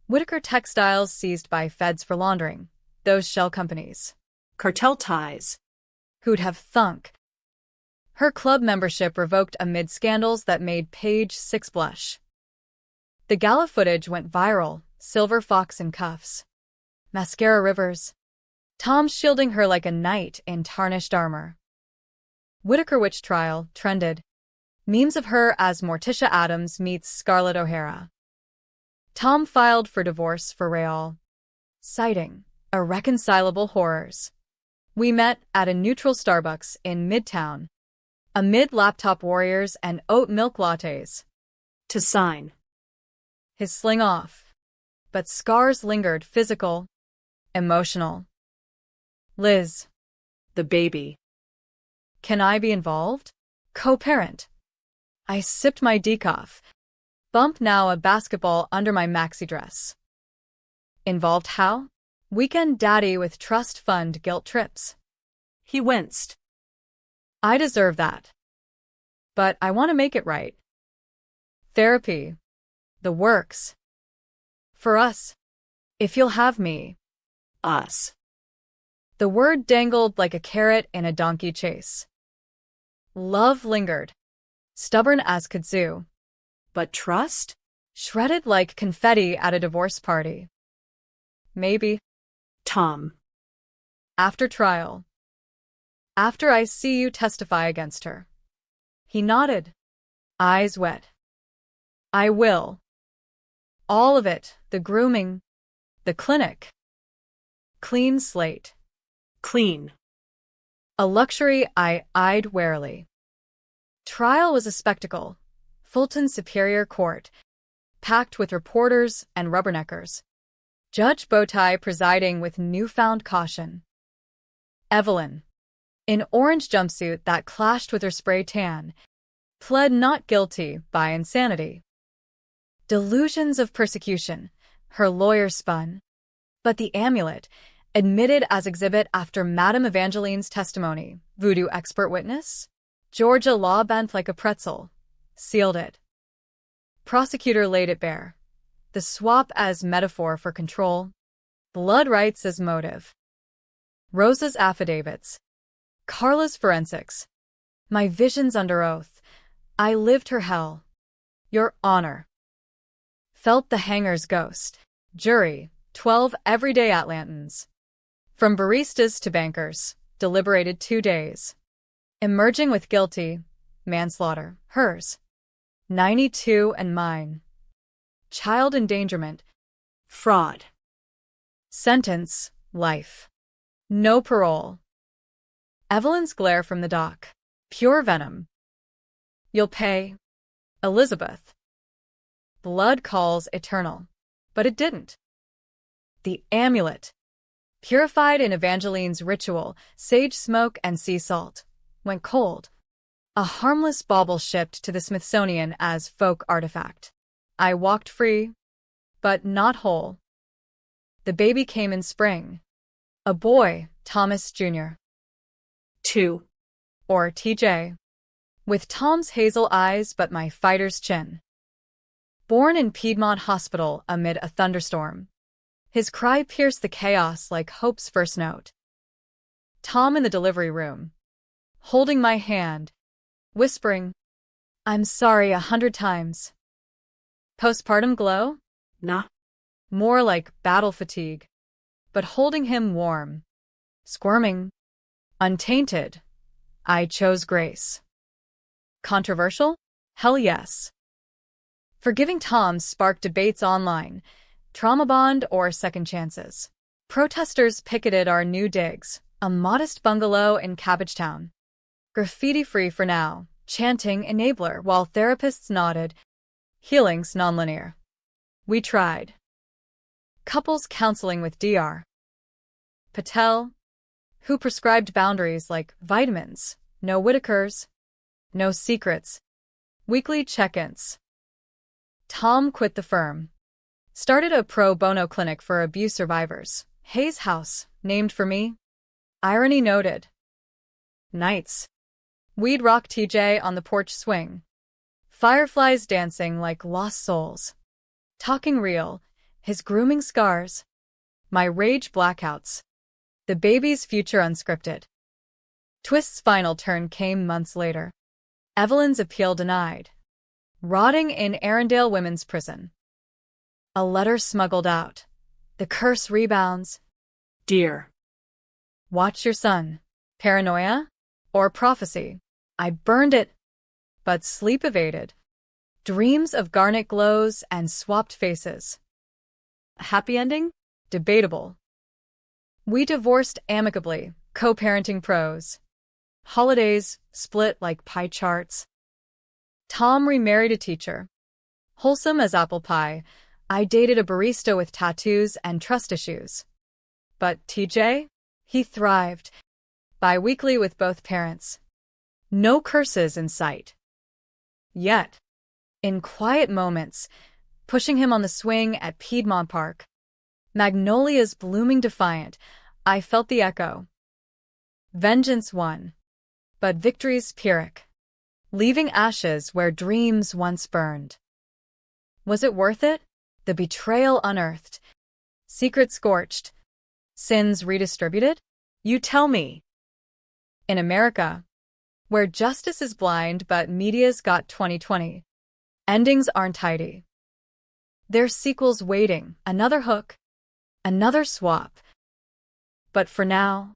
Whitaker Textiles seized by feds for laundering. Those shell companies. Cartel ties. Who'd have thunk? Her club membership revoked amid scandals that made Page 6 blush. The gala footage went viral, silver fox in cuffs. Mascara rivers. Tom shielding her like a knight in tarnished armor. Whitaker witch trial trended. Memes of her as Morticia Addams meets Scarlett O'Hara. Tom filed for divorce for Real, citing irreconcilable horrors. We met at a neutral Starbucks in Midtown, amid laptop warriors and oat milk lattes. To sign. His sling off. But scars lingered, physical, emotional. Liz. The baby. Can I be involved? Co-parent. I sipped my decaf. Bump now a basketball under my maxi dress. Involved how? Weekend daddy with trust fund guilt trips. He winced. I deserve that. But I want to make it right. Therapy. The works. For us. If you'll have me. Us. The word dangled like a carrot in a donkey chase. Love lingered. Stubborn as kudzu. But trust? Shredded like confetti at a divorce party. Maybe. Tom. After trial. After I see you testify against her. He nodded. Eyes wet. I will. All of it, the grooming, the clinic. Clean slate. Clean. A luxury I eyed warily. Trial was a spectacle. Fulton Superior Court, packed with reporters and rubberneckers. Judge Bowtie presiding with newfound caution. Evelyn, in orange jumpsuit that clashed with her spray tan, pled not guilty by insanity. Delusions of persecution, her lawyer spun. But the amulet, admitted as exhibit after Madame Evangeline's testimony, voodoo expert witness? Georgia law bent like a pretzel, sealed it. Prosecutor laid it bare. The swap as metaphor for control, blood rights as motive. Rosa's affidavits, Carla's forensics, my visions under oath. I lived her hell. Your honor. Felt the hanger's ghost. Jury, 12 everyday Atlantans. From baristas to bankers, deliberated 2 days. Emerging with guilty, manslaughter, hers. 92 and mine. Child endangerment. Fraud. Sentence, life. No parole. Evelyn's glare from the dock. Pure venom. You'll pay. Elizabeth. Blood calls eternal. But it didn't. The amulet. Purified in Evangeline's ritual, sage smoke and sea salt, went cold. A harmless bauble shipped to the Smithsonian as folk artifact. I walked free, but not whole. The baby came in spring. A boy, Thomas Jr. 2. or TJ. With Tom's hazel eyes but my fighter's chin. Born in Piedmont Hospital amid a thunderstorm. His cry pierced the chaos like hope's first note. Tom in the delivery room. Holding my hand. Whispering, "I'm sorry 100 times." Postpartum glow? Nah. More like battle fatigue. But holding him warm. Squirming. Untainted. I chose grace. Controversial? Hell yes. Forgiving Tom sparked debates online. Trauma bond or second chances. Protesters picketed our new digs, a modest bungalow in Cabbagetown. Graffiti-free for now, chanting enabler while therapists nodded. Healing's nonlinear. We tried. Couples counseling with Dr. Patel, who prescribed boundaries like vitamins, no Whitakers, no secrets, weekly check-ins. Tom quit the firm. Started a pro bono clinic for abuse survivors. Hayes House, named for me. Irony noted. Nights. We'd rock TJ on the porch swing. Fireflies dancing like lost souls. Talking real, his grooming scars. My rage blackouts. The baby's future unscripted. Twist's final turn came months later. Evelyn's appeal denied. Rotting in Arundel Women's Prison. A letter smuggled out. The curse rebounds. Dear. Watch your son. Paranoia? Or prophecy? I burned it. But sleep evaded. Dreams of garnet glows and swapped faces. Happy ending? Debatable. We divorced amicably, co-parenting pros. Holidays split like pie charts. Tom remarried a teacher. Wholesome as apple pie, I dated a barista with tattoos and trust issues. But TJ? He thrived. Bi-weekly with both parents. No curses in sight. Yet, in quiet moments, pushing him on the swing at Piedmont Park, magnolias blooming defiant, I felt the echo. Vengeance won, but victory's Pyrrhic, leaving ashes where dreams once burned. Was it worth it? The betrayal unearthed, secrets scorched, sins redistributed? You tell me. In America, where justice is blind but media's got 20/20, endings aren't tidy. There's sequels waiting, another hook, another swap. But for now,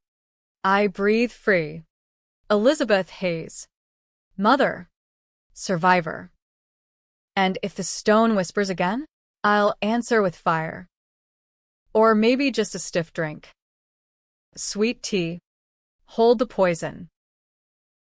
I breathe free. Elizabeth Hayes. Mother. Survivor. And if the stone whispers again, I'll answer with fire. Or maybe just a stiff drink. Sweet tea. Hold the poison.